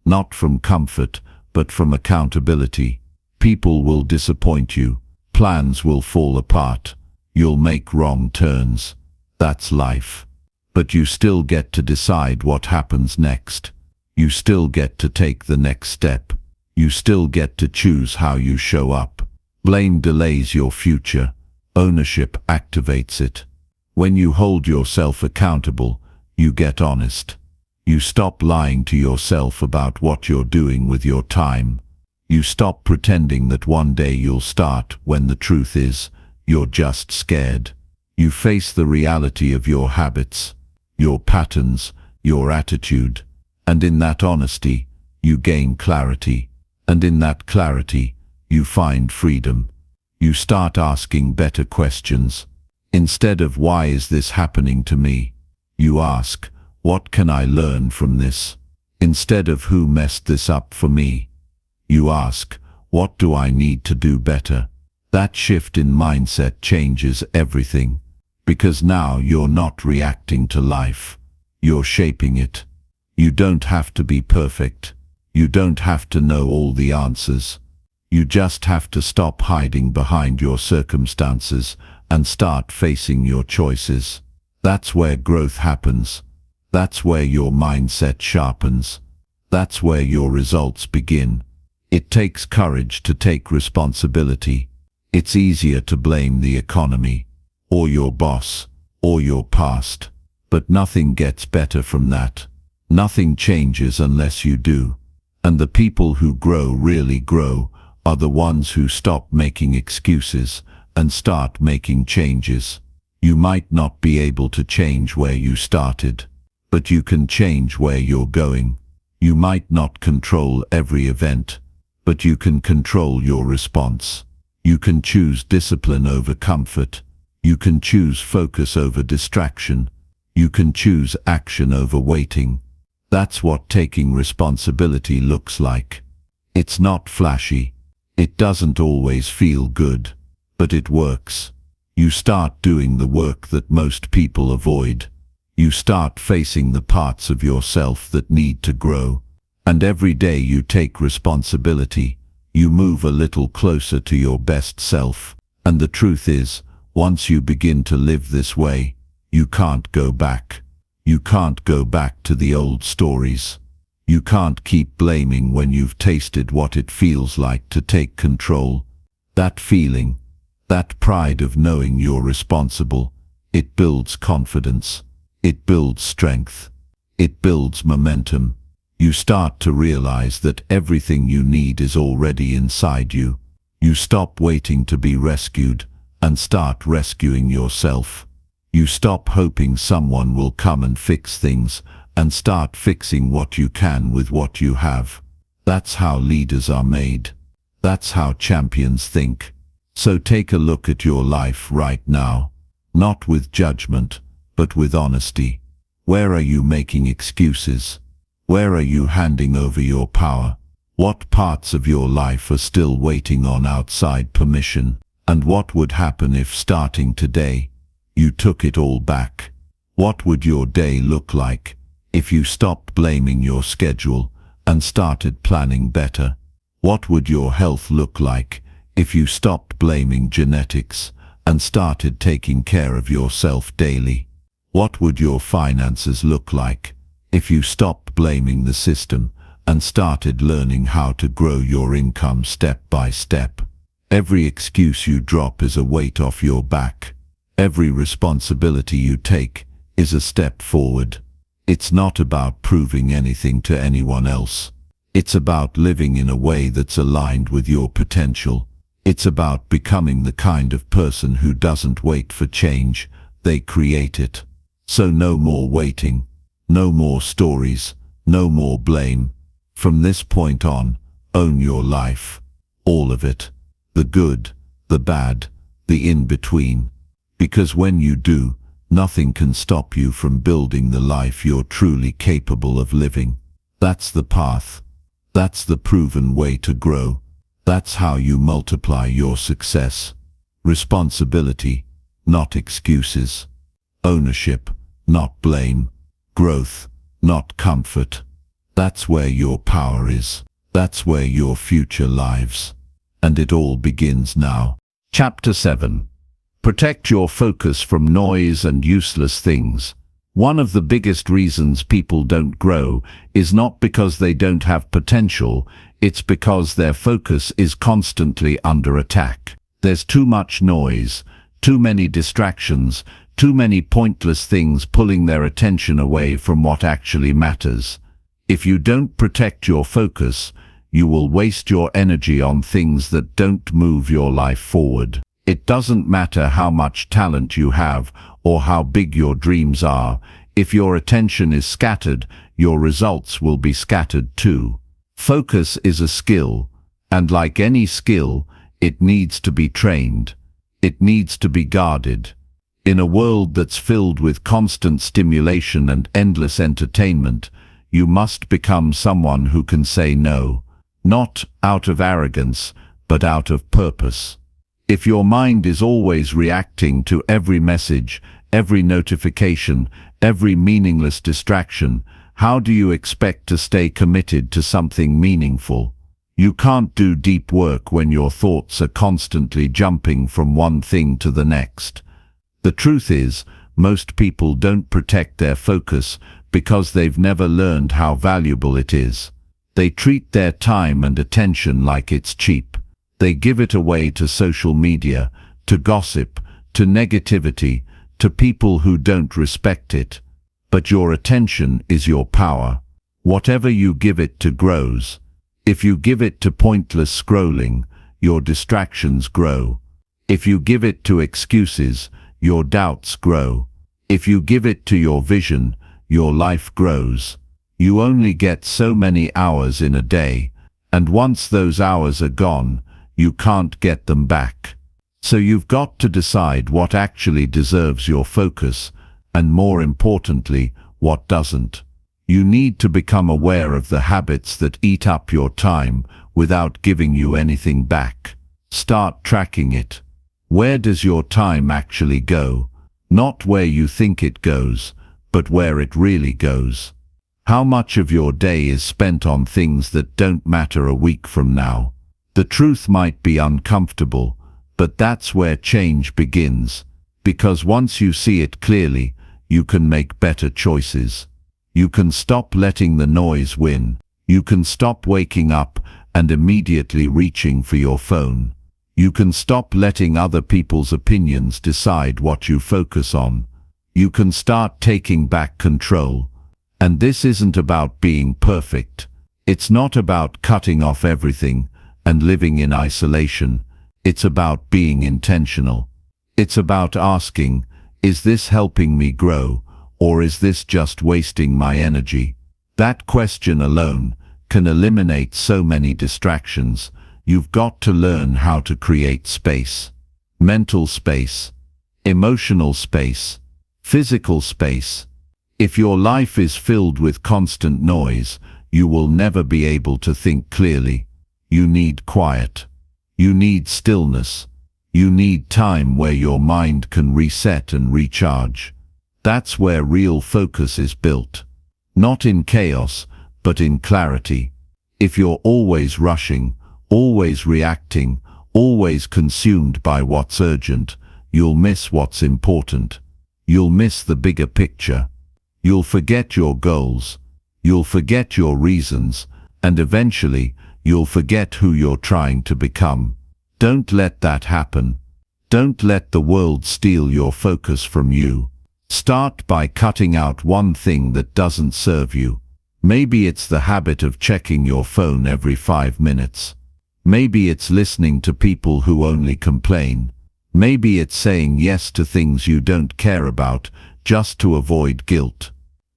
Not from comfort, but from accountability. People will disappoint you. Plans will fall apart. You'll make wrong turns. That's life. But you still get to decide what happens next. You still get to take the next step. You still get to choose how you show up. Blame delays your future. Ownership activates it. When you hold yourself accountable, you get honest. You stop lying to yourself about what you're doing with your time. You stop pretending that one day you'll start when the truth is, you're just scared. You face the reality of your habits, your patterns, your attitude. And in that honesty, you gain clarity. And in that clarity, you find freedom. You start asking better questions. Instead of why is this happening to me, you ask, what can I learn from this? Instead of who messed this up for me, you ask, what do I need to do better? That shift in mindset changes everything. Because now you're not reacting to life. You're shaping it. You don't have to be perfect. You don't have to know all the answers. You just have to stop hiding behind your circumstances and start facing your choices. That's where growth happens. That's where your mindset sharpens. That's where your results begin. It takes courage to take responsibility. It's easier to blame the economy, or your boss, or your past. But nothing gets better from that. Nothing changes unless you do. And the people who grow really grow are the ones who stop making excuses and start making changes. You might not be able to change where you started, but you can change where you're going. You might not control every event, but you can control your response. You can choose discipline over comfort. You can choose focus over distraction. You can choose action over waiting. That's what taking responsibility looks like. It's not flashy. It doesn't always feel good, but it works. You start doing the work that most people avoid. You start facing the parts of yourself that need to grow. And every day you take responsibility, you move a little closer to your best self. And the truth is, once you begin to live this way, you can't go back. You can't go back to the old stories. You can't keep blaming when you've tasted what it feels like to take control. That feeling, that pride of knowing you're responsible, it builds confidence. It builds strength. It builds momentum. You start to realize that everything you need is already inside you. You stop waiting to be rescued and start rescuing yourself. You stop hoping someone will come and fix things and start fixing what you can with what you have. That's how leaders are made. That's how champions think. So take a look at your life right now, not with judgment, but with honesty. Where are you making excuses? Where are you handing over your power? What parts of your life are still waiting on outside permission? And what would happen if, starting today, you took it all back? What would your day look like if you stopped blaming your schedule and started planning better? What would your health look like if you stopped blaming genetics and started taking care of yourself daily? What would your finances look like if you stopped blaming the system and started learning how to grow your income step by step? Every excuse you drop is a weight off your back. Every responsibility you take is a step forward. It's not about proving anything to anyone else. It's about living in a way that's aligned with your potential. It's about becoming the kind of person who doesn't wait for change, they create it. So no more waiting, no more stories, no more blame. From this point on, own your life. All of it. The good, the bad, the in-between. Because when you do, nothing can stop you from building the life you're truly capable of living. That's the path. That's the proven way to grow. That's how you multiply your success. Responsibility, not excuses. Ownership, not blame. Growth, not comfort. That's where your power is. That's where your future lives. And it all begins now. Chapter 7. Protect your focus from noise and useless things. One of the biggest reasons people don't grow is not because they don't have potential, it's because their focus is constantly under attack. There's too much noise, too many distractions, too many pointless things pulling their attention away from what actually matters. If you don't protect your focus, you will waste your energy on things that don't move your life forward. It doesn't matter how much talent you have or how big your dreams are. If your attention is scattered, your results will be scattered too. Focus is a skill, and like any skill, it needs to be trained. It needs to be guarded. In a world that's filled with constant stimulation and endless entertainment, you must become someone who can say no. Not out of arrogance, but out of purpose. If your mind is always reacting to every message, every notification, every meaningless distraction, how do you expect to stay committed to something meaningful? You can't do deep work when your thoughts are constantly jumping from one thing to the next. The truth is, most people don't protect their focus because they've never learned how valuable it is. They treat their time and attention like it's cheap. They give it away to social media, to gossip, to negativity, to people who don't respect it. But your attention is your power. Whatever you give it to grows. If you give it to pointless scrolling, your distractions grow. If you give it to excuses, your doubts grow. If you give it to your vision, your life grows. You only get so many hours in a day, and once those hours are gone, you can't get them back. So you've got to decide what actually deserves your focus, and more importantly, what doesn't. You need to become aware of the habits that eat up your time without giving you anything back. Start tracking it. Where does your time actually go? Not where you think it goes, but where it really goes. How much of your day is spent on things that don't matter a week from now? The truth might be uncomfortable, but that's where change begins, because once you see it clearly, you can make better choices. You can stop letting the noise win. You can stop waking up and immediately reaching for your phone. You can stop letting other people's opinions decide what you focus on. You can start taking back control. And this isn't about being perfect. It's not about cutting off everything and living in isolation. It's about being intentional. It's about asking, is this helping me grow, or is this just wasting my energy? That question alone can eliminate so many distractions. You've got to learn how to create space. Mental space, emotional space, physical space. If your life is filled with constant noise, you will never be able to think clearly. You need quiet. You need stillness. You need time where your mind can reset and recharge. That's where real focus is built. Not in chaos, but in clarity. If you're always rushing, always reacting, always consumed by what's urgent, you'll miss what's important. You'll miss the bigger picture. You'll forget your goals. You'll forget your reasons, and eventually, you'll forget who you're trying to become. Don't let that happen. Don't let the world steal your focus from you. Start by cutting out one thing that doesn't serve you. Maybe it's the habit of checking your phone every 5 minutes. Maybe it's listening to people who only complain. Maybe it's saying yes to things you don't care about just to avoid guilt.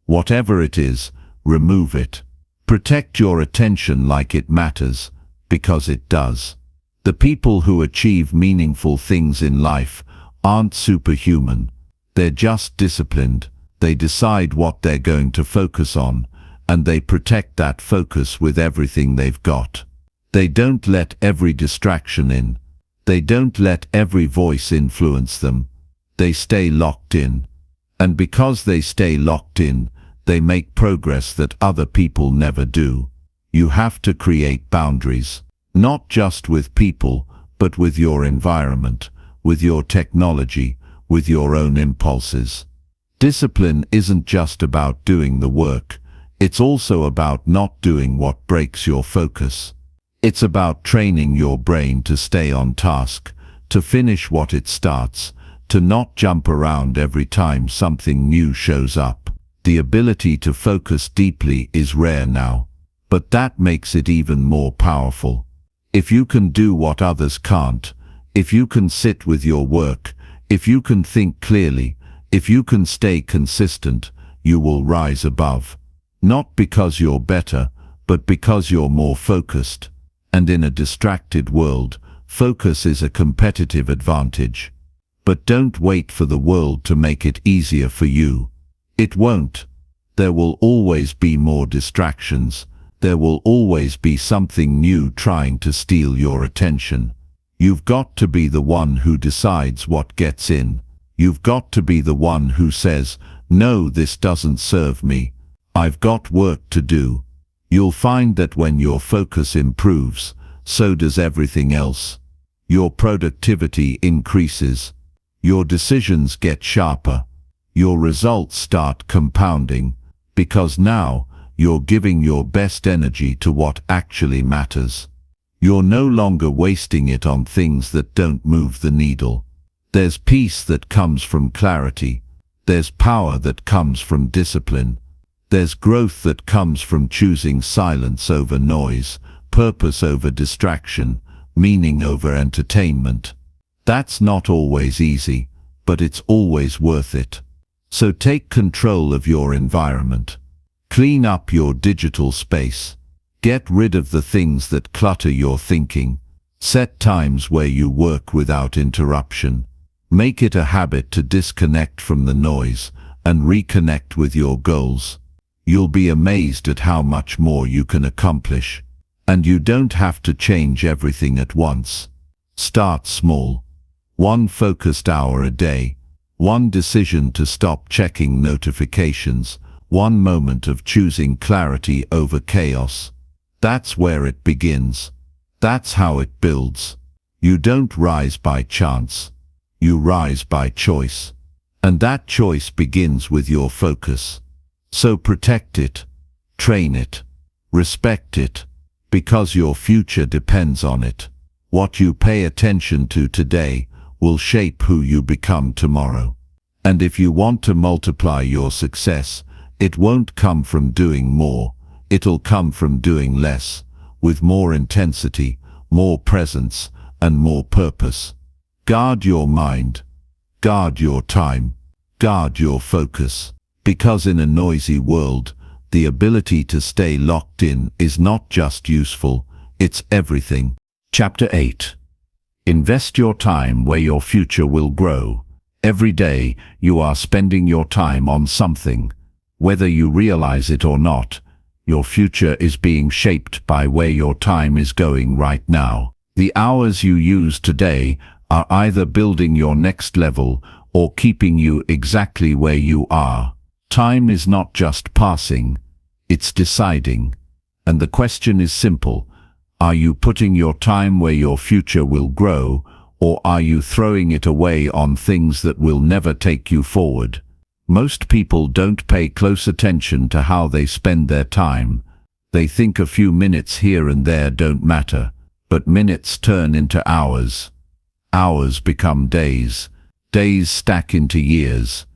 Whatever it is, remove it. Protect your attention like it matters, because it does. The people who achieve meaningful things in life aren't superhuman. They're just disciplined. They decide what they're going to focus on, and they protect that focus with everything they've got. They don't let every distraction in. They don't let every voice influence them. They stay locked in. And because they stay locked in, they make progress that other people never do. You have to create boundaries, not just with people, but with your environment, with your technology, with your own impulses. Discipline isn't just about doing the work. It's also about not doing what breaks your focus. It's about training your brain to stay on task, to finish what it starts, to not jump around every time something new shows up. The ability to focus deeply is rare now, but that makes it even more powerful. If you can do what others can't, if you can sit with your work, if you can think clearly, if you can stay consistent, you will rise above. Not because you're better, but because you're more focused. And in a distracted world, focus is a competitive advantage. But don't wait for the world to make it easier for you. It won't. There will always be more distractions. There will always be something new trying to steal your attention. You've got to be the one who decides what gets in. You've got to be the one who says, no, this doesn't serve me. I've got work to do. You'll find that when your focus improves, so does everything else. Your productivity increases. Your decisions get sharper. Your results start compounding, because now you're giving your best energy to what actually matters. You're no longer wasting it on things that don't move the needle. There's peace that comes from clarity. There's power that comes from discipline. There's growth that comes from choosing silence over noise, purpose over distraction, meaning over entertainment. That's not always easy, but it's always worth it. So take control of your environment. Clean up your digital space. Get rid of the things that clutter your thinking. Set times where you work without interruption. Make it a habit to disconnect from the noise and reconnect with your goals. You'll be amazed at how much more you can accomplish. And you don't have to change everything at once. Start small. 1 focused hour a day. 1 decision to stop checking notifications. 1 moment of choosing clarity over chaos. That's where it begins. That's how it builds. You don't rise by chance. You rise by choice. And that choice begins with your focus. So protect it, train it, respect it, because your future depends on it. What you pay attention to today will shape who you become tomorrow. And if you want to multiply your success, it won't come from doing more, it'll come from doing less, with more intensity, more presence, and more purpose. Guard your mind, guard your time, guard your focus, because in a noisy world, the ability to stay locked in is not just useful, it's everything. Chapter 8. Invest your time where your future will grow. Every day, you are spending your time on something. Whether you realize it or not, your future is being shaped by where your time is going right now. The hours you use today are either building your next level or keeping you exactly where you are. Time is not just passing, it's deciding. And the question is simple. Are you putting your time where your future will grow, or are you throwing it away on things that will never take you forward? Most people don't pay close attention to how they spend their time. They think a few minutes here and there don't matter, but minutes turn into hours. Hours become days. Days stack into years.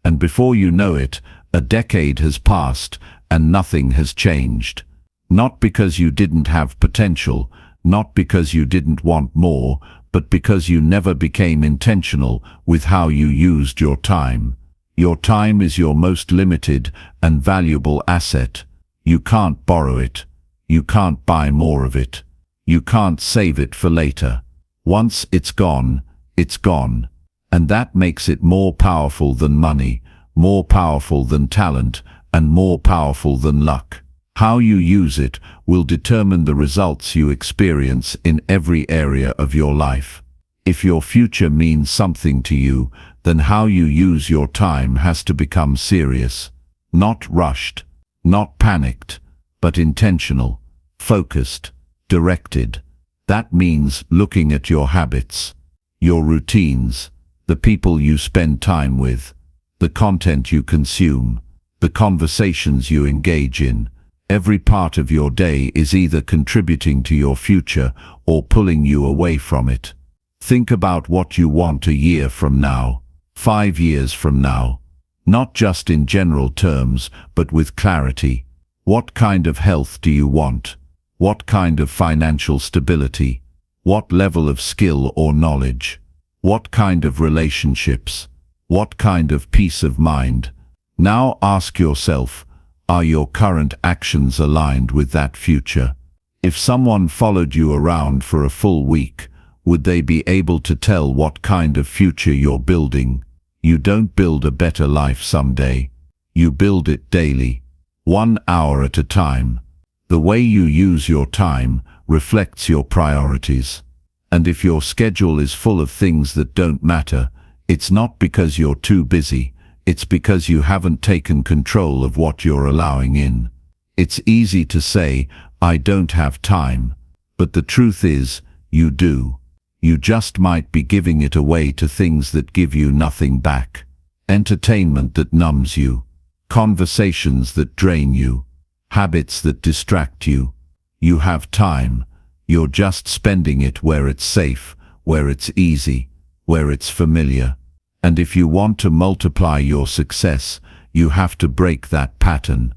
And before you know it, a decade has passed and nothing has changed. Not because you didn't have potential, not because you didn't want more, but because you never became intentional with how you used your time. Your time is your most limited and valuable asset. You can't borrow it. You can't buy more of it. You can't save it for later. Once it's gone, it's gone. And that makes it more powerful than money, more powerful than talent, and more powerful than luck. How you use it will determine the results you experience in every area of your life. If your future means something to you, then how you use your time has to become serious. Not rushed, not panicked, but intentional, focused, directed. That means looking at your habits, your routines, the people you spend time with, the content you consume, the conversations you engage in. Every part of your day is either contributing to your future or pulling you away from it. Think about what you want a year from now, 5 years from now. Not just in general terms, but with clarity. What kind of health do you want? What kind of financial stability? What level of skill or knowledge? What kind of relationships? What kind of peace of mind? Now ask yourself, are your current actions aligned with that future? If someone followed you around for a full week, would they be able to tell what kind of future you're building? You don't build a better life someday. You build it daily, 1 hour at a time. The way you use your time reflects your priorities. And if your schedule is full of things that don't matter, it's not because you're too busy. It's because you haven't taken control of what you're allowing in. It's easy to say, I don't have time. But the truth is, you do. You just might be giving it away to things that give you nothing back. Entertainment that numbs you. Conversations that drain you. Habits that distract you. You have time. You're just spending it where it's safe, where it's easy, where it's familiar. And if you want to multiply your success, you have to break that pattern.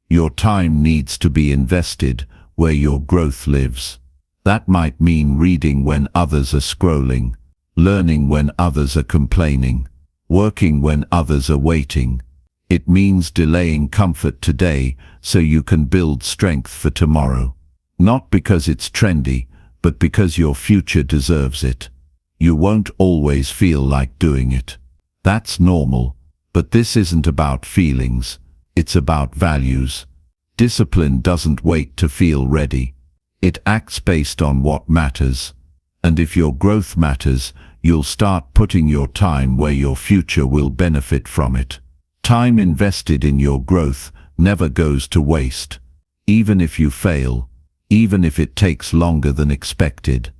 Your time needs to be invested where your growth lives. That might mean reading when others are scrolling, learning when others are complaining, working when others are waiting. It means delaying comfort today so you can build strength for tomorrow. Not because it's trendy, but because your future deserves it. You won't always feel like doing it. That's normal, but this isn't about feelings, it's about values. Discipline doesn't wait to feel ready. It acts based on what matters. And if your growth matters, you'll start putting your time where your future will benefit from it. Time invested in your growth never goes to waste. Even if you fail, even if it takes longer than expected.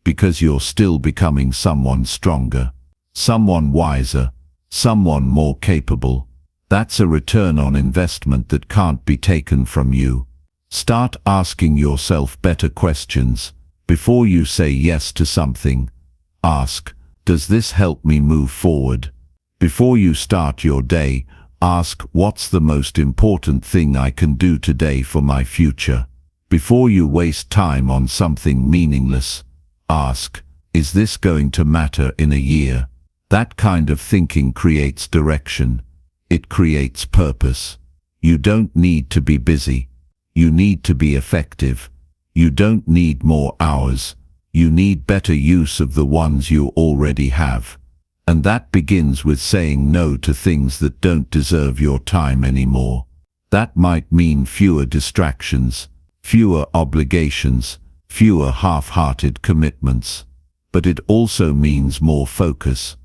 Because you're still becoming someone stronger, someone wiser, someone more capable. That's a return on investment that can't be taken from you. Start asking yourself better questions. Before you say yes to something, ask, does this help me move forward? Before you start your day, ask, what's the most important thing I can do today for my future? Before you waste time on something meaningless, ask, is this going to matter in a year? That kind of thinking creates direction. It creates purpose. You don't need to be busy. You need to be effective. You don't need more hours. You need better use of the ones you already have. And that begins with saying no to things that don't deserve your time anymore. That might mean fewer distractions, fewer obligations, fewer half-hearted commitments. But it also means more focus,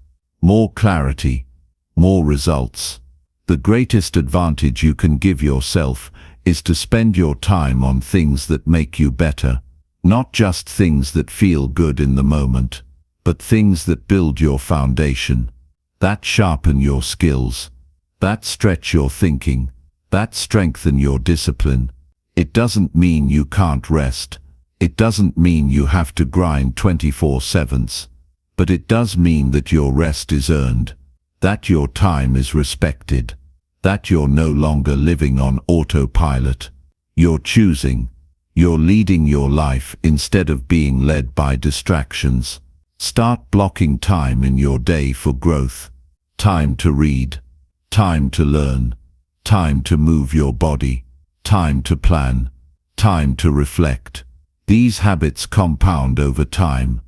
more clarity, more results. The greatest advantage you can give yourself is to spend your time on things that make you better, not just things that feel good in the moment, but things that build your foundation, that sharpen your skills, that stretch your thinking, that strengthen your discipline. It doesn't mean you can't rest. It doesn't mean you have to grind 24/7, but it does mean that your rest is earned, that your time is respected, that you're no longer living on autopilot. You're choosing. You're leading your life instead of being led by distractions. Start blocking time in your day for growth. Time to read. Time to learn. Time to move your body. Time to plan. Time to reflect. These habits compound over time.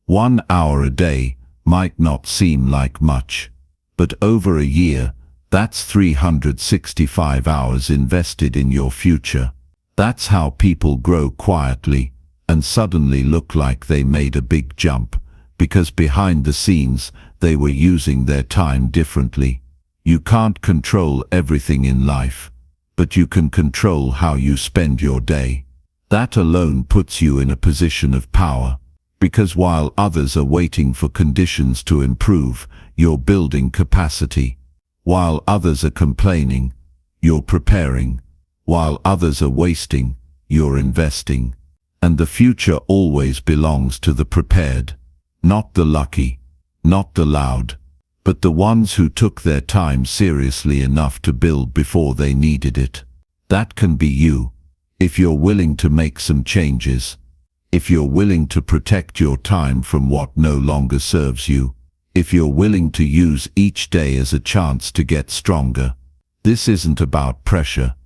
1 hour a day might not seem like much, but over a year, that's 365 hours invested in your future. That's how people grow quietly and suddenly look like they made a big jump, because behind the scenes they were using their time differently. You can't control everything in life, but you can control how you spend your day. That alone puts you in a position of power, because while others are waiting for conditions to improve, you're building capacity. While others are complaining, you're preparing. While others are wasting, you're investing. And the future always belongs to the prepared, not the lucky, not the loud, but the ones who took their time seriously enough to build before they needed it. That can be you, if you're willing to make some changes, if you're willing to protect your time from what no longer serves you, if you're willing to use each day as a chance to get stronger. This isn't about pressure,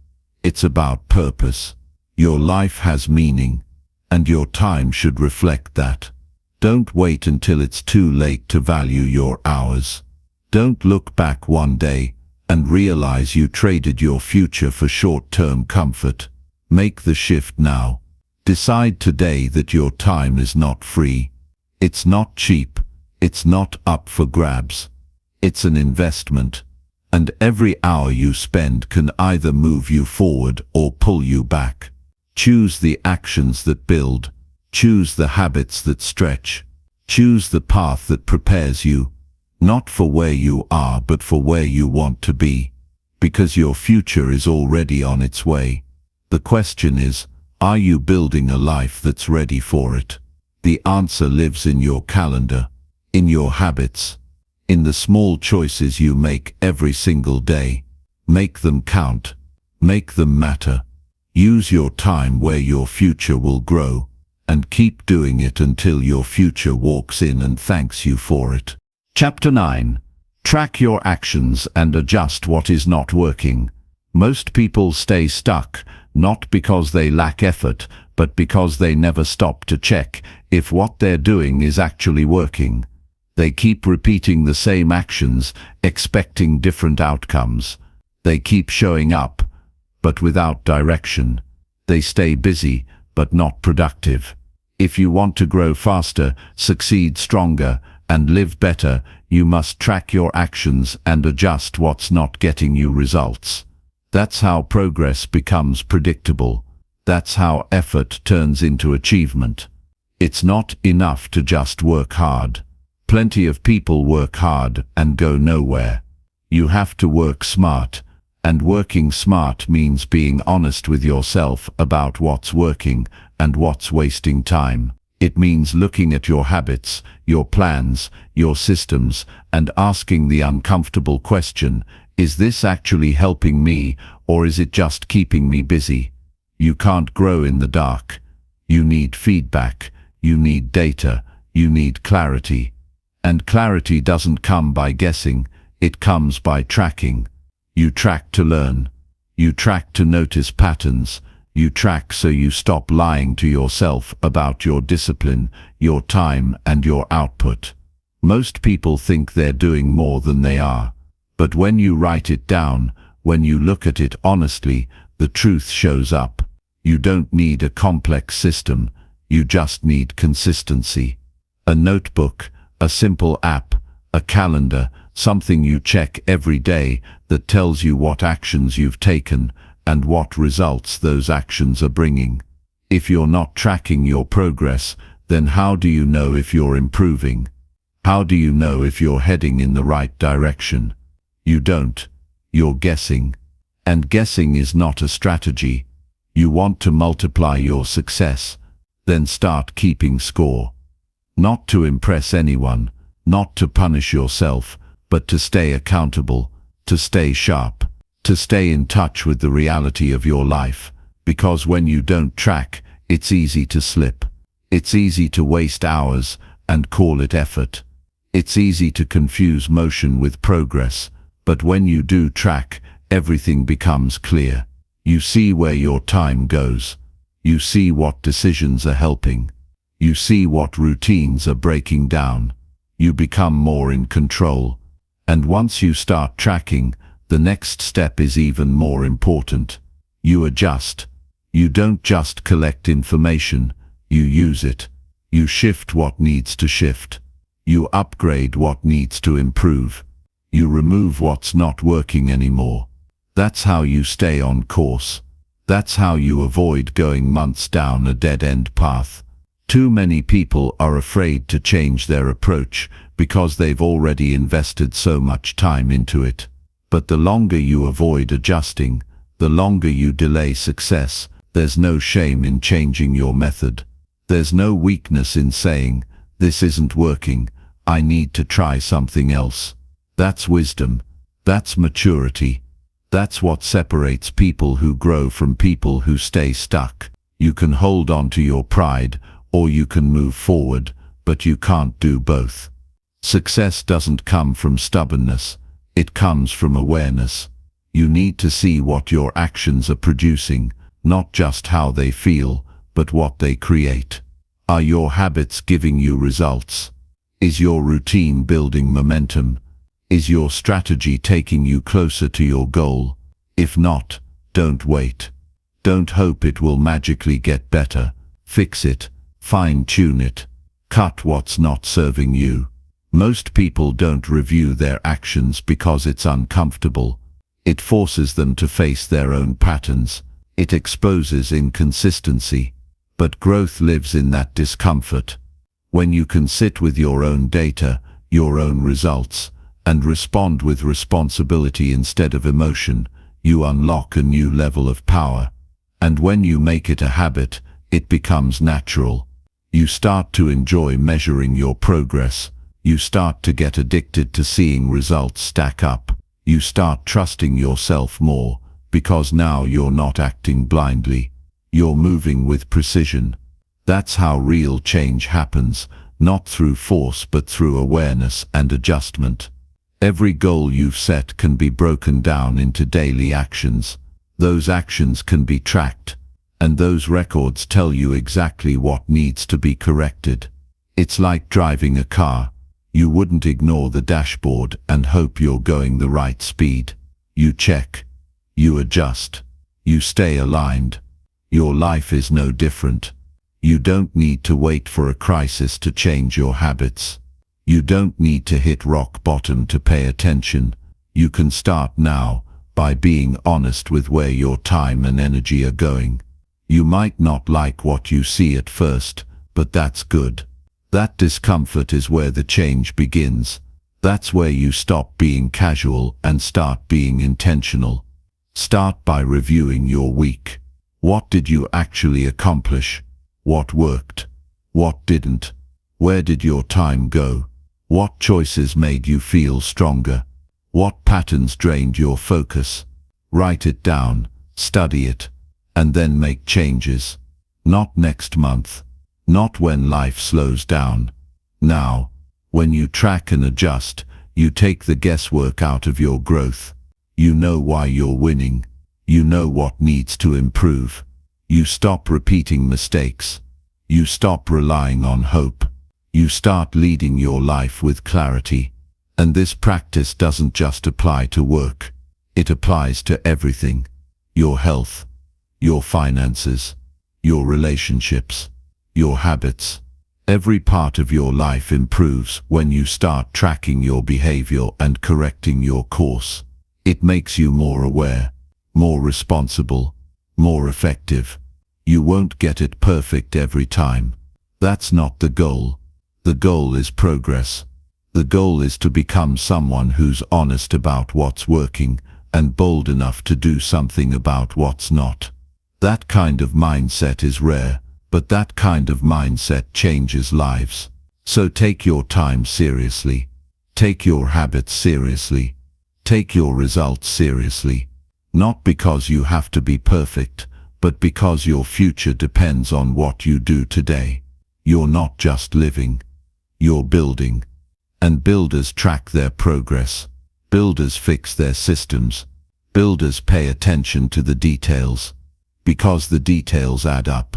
it's about purpose. Your life has meaning, and your time should reflect that. Don't wait until it's too late to value your hours. Don't look back one day and realize you traded your future for short-term comfort. Make the shift now. Decide today that your time is not free. It's not cheap. It's not up for grabs. It's an investment. And every hour you spend can either move you forward or pull you back. Choose the actions that build. Choose the habits that stretch. Choose the path that prepares you, not for where you are but for where you want to be, because your future is already on its way. The question is, are you building a life that's ready for it? The answer lives in your calendar, in your habits, in the small choices you make every single day. Make them count. Make them matter. Use your time where your future will grow, and keep doing it until your future walks in and thanks you for it. Chapter 9. Track your actions and adjust what is not working. Most people stay stuck, not because they lack effort, but because they never stop to check if what they're doing is actually working. They keep repeating the same actions, expecting different outcomes. They keep showing up, but without direction. They stay busy, but not productive. If you want to grow faster, succeed stronger, and live better, you must track your actions and adjust what's not getting you results. That's how progress becomes predictable. That's how effort turns into achievement. It's not enough to just work hard. Plenty of people work hard and go nowhere. You have to work smart, And working smart means being honest with yourself about what's working and what's wasting time. It means looking at your habits, your plans, your systems, and asking the uncomfortable question, is this actually helping me, or is it just keeping me busy? You can't grow in the dark. You need feedback, you need data, you need clarity. And clarity doesn't come by guessing, it comes by tracking. You track to learn. You track to notice patterns. You track so you stop lying to yourself about your discipline, your time, and your output. Most people think they're doing more than they are. But when you write it down, when you look at it honestly, the truth shows up. You don't need a complex system, you just need consistency. A notebook, a simple app, a calendar, something you check every day that tells you what actions you've taken and what results those actions are bringing. If you're not tracking your progress, then how do you know if you're improving? How do you know if you're heading in the right direction? You don't. You're guessing. And guessing is not a strategy. You want to multiply your success, then start keeping score. Not to impress anyone, not to punish yourself, but to stay accountable, to stay sharp, to stay in touch with the reality of your life. Because when you don't track, it's easy to slip. It's easy to waste hours and call it effort. It's easy to confuse motion with progress. But when you do track, everything becomes clear. You see where your time goes. You see what decisions are helping. You see what routines are breaking down. You become more in control. And once you start tracking, the next step is even more important. You adjust. You don't just collect information, you use it. You shift what needs to shift. You upgrade what needs to improve. You remove what's not working anymore. That's how you stay on course. That's how you avoid going months down a dead-end path. Too many people are afraid to change their approach because they've already invested so much time into it. But the longer you avoid adjusting, the longer you delay success. There's no shame in changing your method. There's no weakness in saying, this isn't working, I need to try something else. That's wisdom. That's maturity. That's what separates people who grow from people who stay stuck. You can hold on to your pride, or you can move forward, but you can't do both. Success doesn't come from stubbornness. It comes from awareness. You need to see what your actions are producing, not just how they feel, but what they create. Are your habits giving you results? Is your routine building momentum? Is your strategy taking you closer to your goal? If not, don't wait. Don't hope it will magically get better. Fix it. Fine-tune it. Cut what's not serving you. Most people don't review their actions because it's uncomfortable. It forces them to face their own patterns. It exposes inconsistency. But growth lives in that discomfort. When you can sit with your own data, your own results, and respond with responsibility instead of emotion, you unlock a new level of power. And when you make it a habit, it becomes natural. You start to enjoy measuring your progress. You start to get addicted to seeing results stack up. You start trusting yourself more, because now you're not acting blindly. You're moving with precision. That's how real change happens, not through force but through awareness and adjustment. Every goal you've set can be broken down into daily actions. Those actions can be tracked, and those records tell you exactly what needs to be corrected. It's like driving a car. You wouldn't ignore the dashboard and hope you're going the right speed. You check. You adjust. You stay aligned. Your life is no different. You don't need to wait for a crisis to change your habits. You don't need to hit rock bottom to pay attention. You can start now by being honest with where your time and energy are going. You might not like what you see at first, but that's good. That discomfort is where the change begins. That's where you stop being casual and start being intentional. Start by reviewing your week. What did you actually accomplish? What worked? What didn't? Where did your time go? What choices made you feel stronger? What patterns drained your focus? Write it down, study it, and then make changes. Not next month. Not when life slows down. Now, when you track and adjust, you take the guesswork out of your growth. You know why you're winning. You know what needs to improve. You stop repeating mistakes. You stop relying on hope. You start leading your life with clarity. And this practice doesn't just apply to work. It applies to everything. Your health, your finances, your relationships, your habits. Every part of your life improves when you start tracking your behavior and correcting your course. It makes you more aware, more responsible, more effective. You won't get it perfect every time. That's not the goal. The goal is progress. The goal is to become someone who's honest about what's working and bold enough to do something about what's not. That kind of mindset is rare, but that kind of mindset changes lives. So take your time seriously. Take your habits seriously. Take your results seriously. Not because you have to be perfect, but because your future depends on what you do today. You're not just living. You're building. And builders track their progress. Builders fix their systems. Builders pay attention to the details. Because the details add up.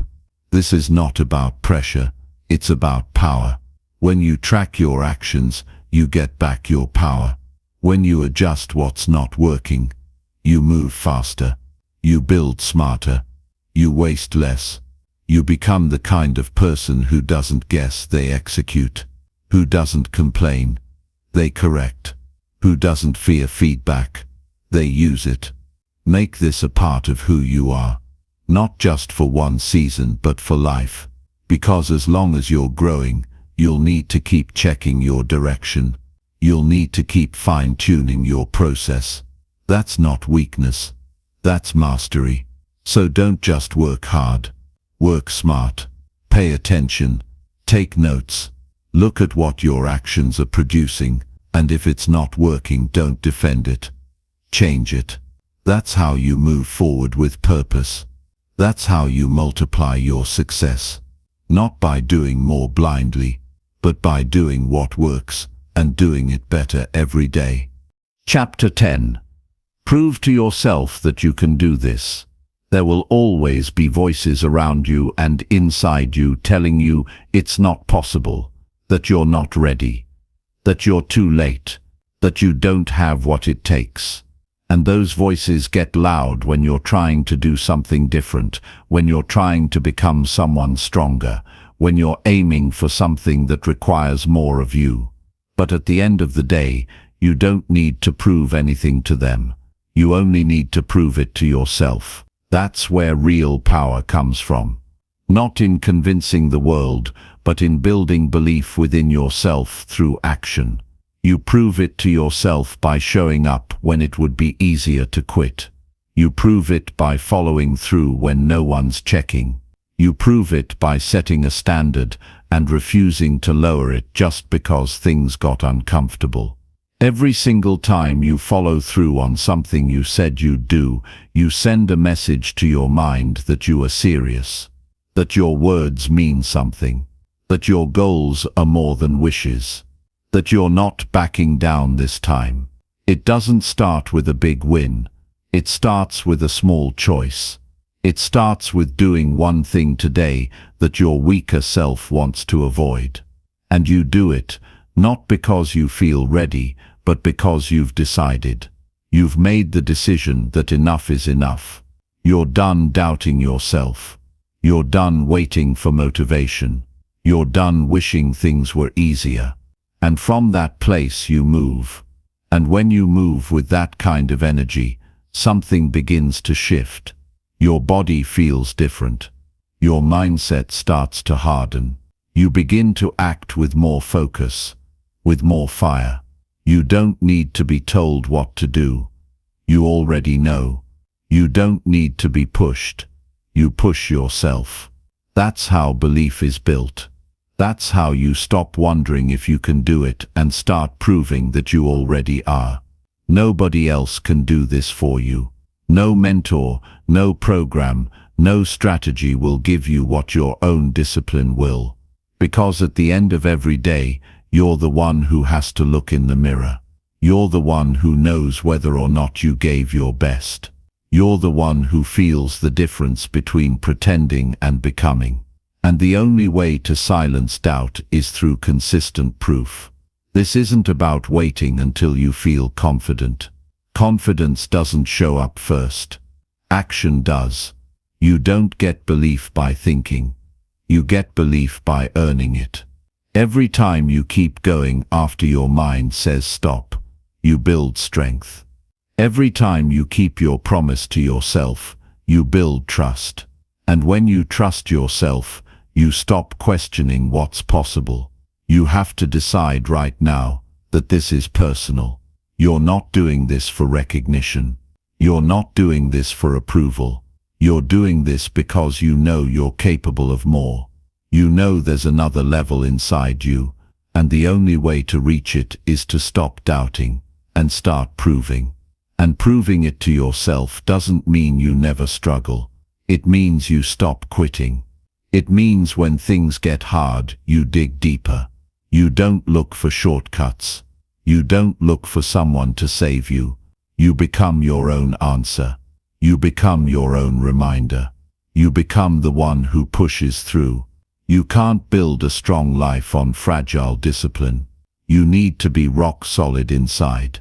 This is not about pressure, it's about power. When you track your actions, you get back your power. When you adjust what's not working, you move faster. You build smarter. You waste less. You become the kind of person who doesn't guess, they execute. Who doesn't complain, they correct. Who doesn't fear feedback, they use it. Make this a part of who you are. Not just for one season, but for life. Because as long as you're growing, you'll need to keep checking your direction. You'll need to keep fine-tuning your process. That's not weakness. That's mastery. So don't just work hard. Work smart. Pay attention. Take notes. Look at what your actions are producing, and if it's not working, don't defend it. Change it. That's how you move forward with purpose. That's how you multiply your success. Not by doing more blindly, but by doing what works, and doing it better every day. Chapter 10. Prove to yourself that you can do this. There will always be voices around you and inside you telling you it's not possible, that you're not ready, that you're too late, that you don't have what it takes. And those voices get loud when you're trying to do something different, when you're trying to become someone stronger, when you're aiming for something that requires more of you. But at the end of the day, you don't need to prove anything to them. You only need to prove it to yourself. That's where real power comes from. Not in convincing the world, but in building belief within yourself through action. You prove it to yourself by showing up when it would be easier to quit. You prove it by following through when no one's checking. You prove it by setting a standard and refusing to lower it just because things got uncomfortable. Every single time you follow through on something you said you'd do, you send a message to your mind that you are serious, that your words mean something, that your goals are more than wishes, that you're not backing down this time. It doesn't start with a big win. It starts with a small choice. It starts with doing one thing today that your weaker self wants to avoid. And you do it, not because you feel ready, but because you've decided. You've made the decision that enough is enough. You're done doubting yourself. You're done waiting for motivation. You're done wishing things were easier. And from that place you move. And when you move with that kind of energy, something begins to shift. Your body feels different. Your mindset starts to harden. You begin to act with more focus, with more fire. You don't need to be told what to do. You already know. You don't need to be pushed. You push yourself. That's how belief is built. That's how you stop wondering if you can do it and start proving that you already are. Nobody else can do this for you. No mentor, no program, no strategy will give you what your own discipline will. Because at the end of every day, you're the one who has to look in the mirror. You're the one who knows whether or not you gave your best. You're the one who feels the difference between pretending and becoming. And the only way to silence doubt is through consistent proof. This isn't about waiting until you feel confident. Confidence doesn't show up first. Action does. You don't get belief by thinking. You get belief by earning it. Every time you keep going after your mind says stop, you build strength. Every time you keep your promise to yourself, you build trust. And when you trust yourself, you stop questioning what's possible. You have to decide right now that this is personal. You're not doing this for recognition. You're not doing this for approval. You're doing this because you know you're capable of more. You know there's another level inside you, and the only way to reach it is to stop doubting and start proving. And proving it to yourself doesn't mean you never struggle. It means you stop quitting. It means when things get hard, you dig deeper. You don't look for shortcuts. You don't look for someone to save you. You become your own answer. You become your own reminder. You become the one who pushes through. You can't build a strong life on fragile discipline. You need to be rock solid inside.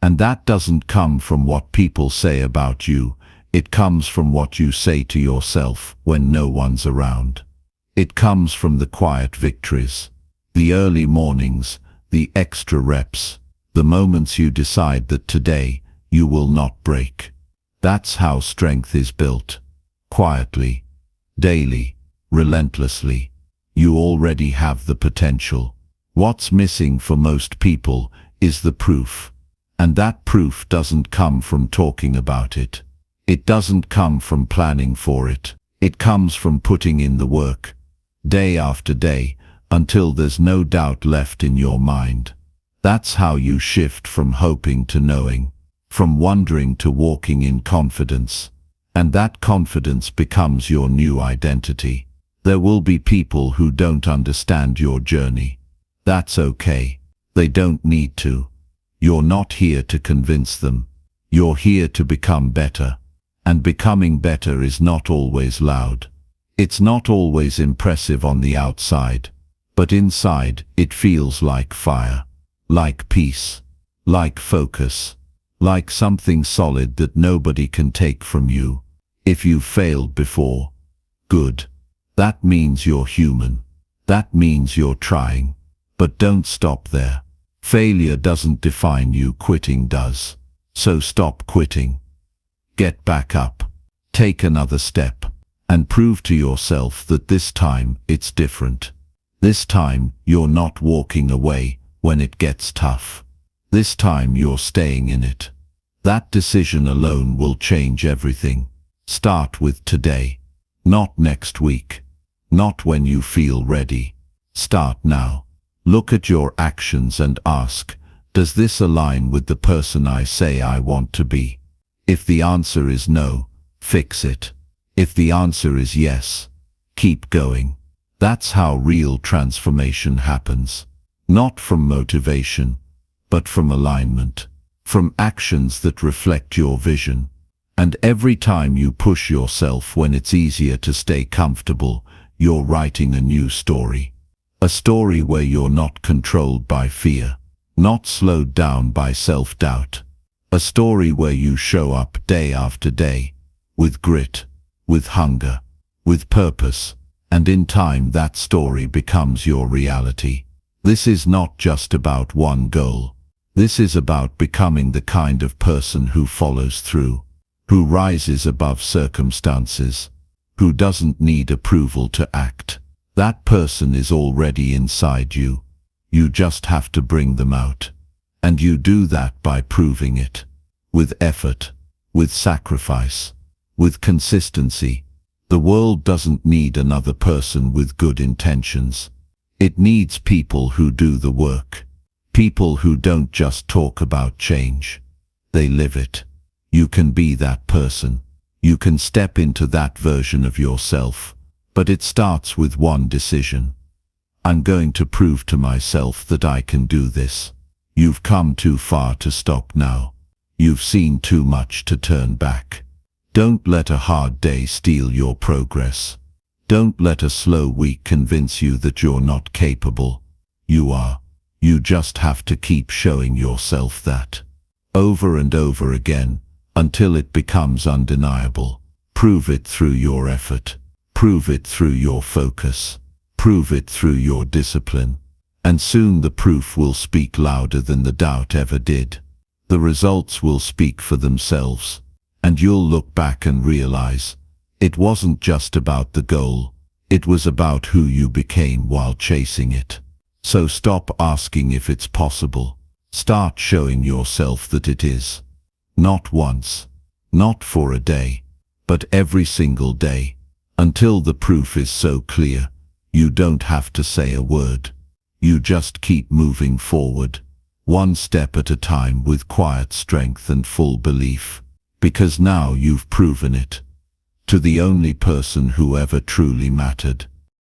And that doesn't come from what people say about you. It comes from what you say to yourself when no one's around. It comes from the quiet victories, the early mornings, the extra reps, the moments you decide that today you will not break. That's how strength is built. Quietly, daily, relentlessly. You already have the potential. What's missing for most people is the proof. And that proof doesn't come from talking about it. It doesn't come from planning for it. It comes from putting in the work, day after day, until there's no doubt left in your mind. That's how you shift from hoping to knowing, from wondering to walking in confidence. And that confidence becomes your new identity. There will be people who don't understand your journey. That's okay. They don't need to. You're not here to convince them. You're here to become better. And becoming better is not always loud. It's not always impressive on the outside, but inside it feels like fire, like peace, like focus, like something solid that nobody can take from you. If you've failed before, good. That means you're human. That means you're trying. But don't stop there. Failure doesn't define you, quitting does. So stop quitting. Get back up, take another step, and prove to yourself that this time it's different. This time you're not walking away when it gets tough. This time you're staying in it. That decision alone will change everything. Start with today, not next week, not when you feel ready. Start now. Look at your actions and ask, does this align with the person I say I want to be? If the answer is no, fix it. If the answer is yes, keep going. That's how real transformation happens. Not from motivation, but from alignment. From actions that reflect your vision. And every time you push yourself when it's easier to stay comfortable, you're writing a new story. A story where you're not controlled by fear, not slowed down by self-doubt. A story where you show up day after day, with grit, with hunger, with purpose, and in time that story becomes your reality. This is not just about one goal. This is about becoming the kind of person who follows through, who rises above circumstances, who doesn't need approval to act. That person is already inside you. You just have to bring them out. And you do that by proving it. With effort, with sacrifice, with consistency. The world doesn't need another person with good intentions. It needs people who do the work. People who don't just talk about change. They live it. You can be that person. You can step into that version of yourself. But it starts with one decision. I'm going to prove to myself that I can do this. You've come too far to stop now. You've seen too much to turn back. Don't let a hard day steal your progress. Don't let a slow week convince you that you're not capable. You are. You just have to keep showing yourself that. Over and over again, until it becomes undeniable. Prove it through your effort. Prove it through your focus. Prove it through your discipline. And soon the proof will speak louder than the doubt ever did. The results will speak for themselves. And you'll look back and realize, it wasn't just about the goal, it was about who you became while chasing it. So stop asking if it's possible. Start showing yourself that it is. Not once, not for a day, but every single day, until the proof is so clear, you don't have to say a word. You just keep moving forward, one step at a time with quiet strength and full belief. Because now you've proven it. To the only person who ever truly mattered.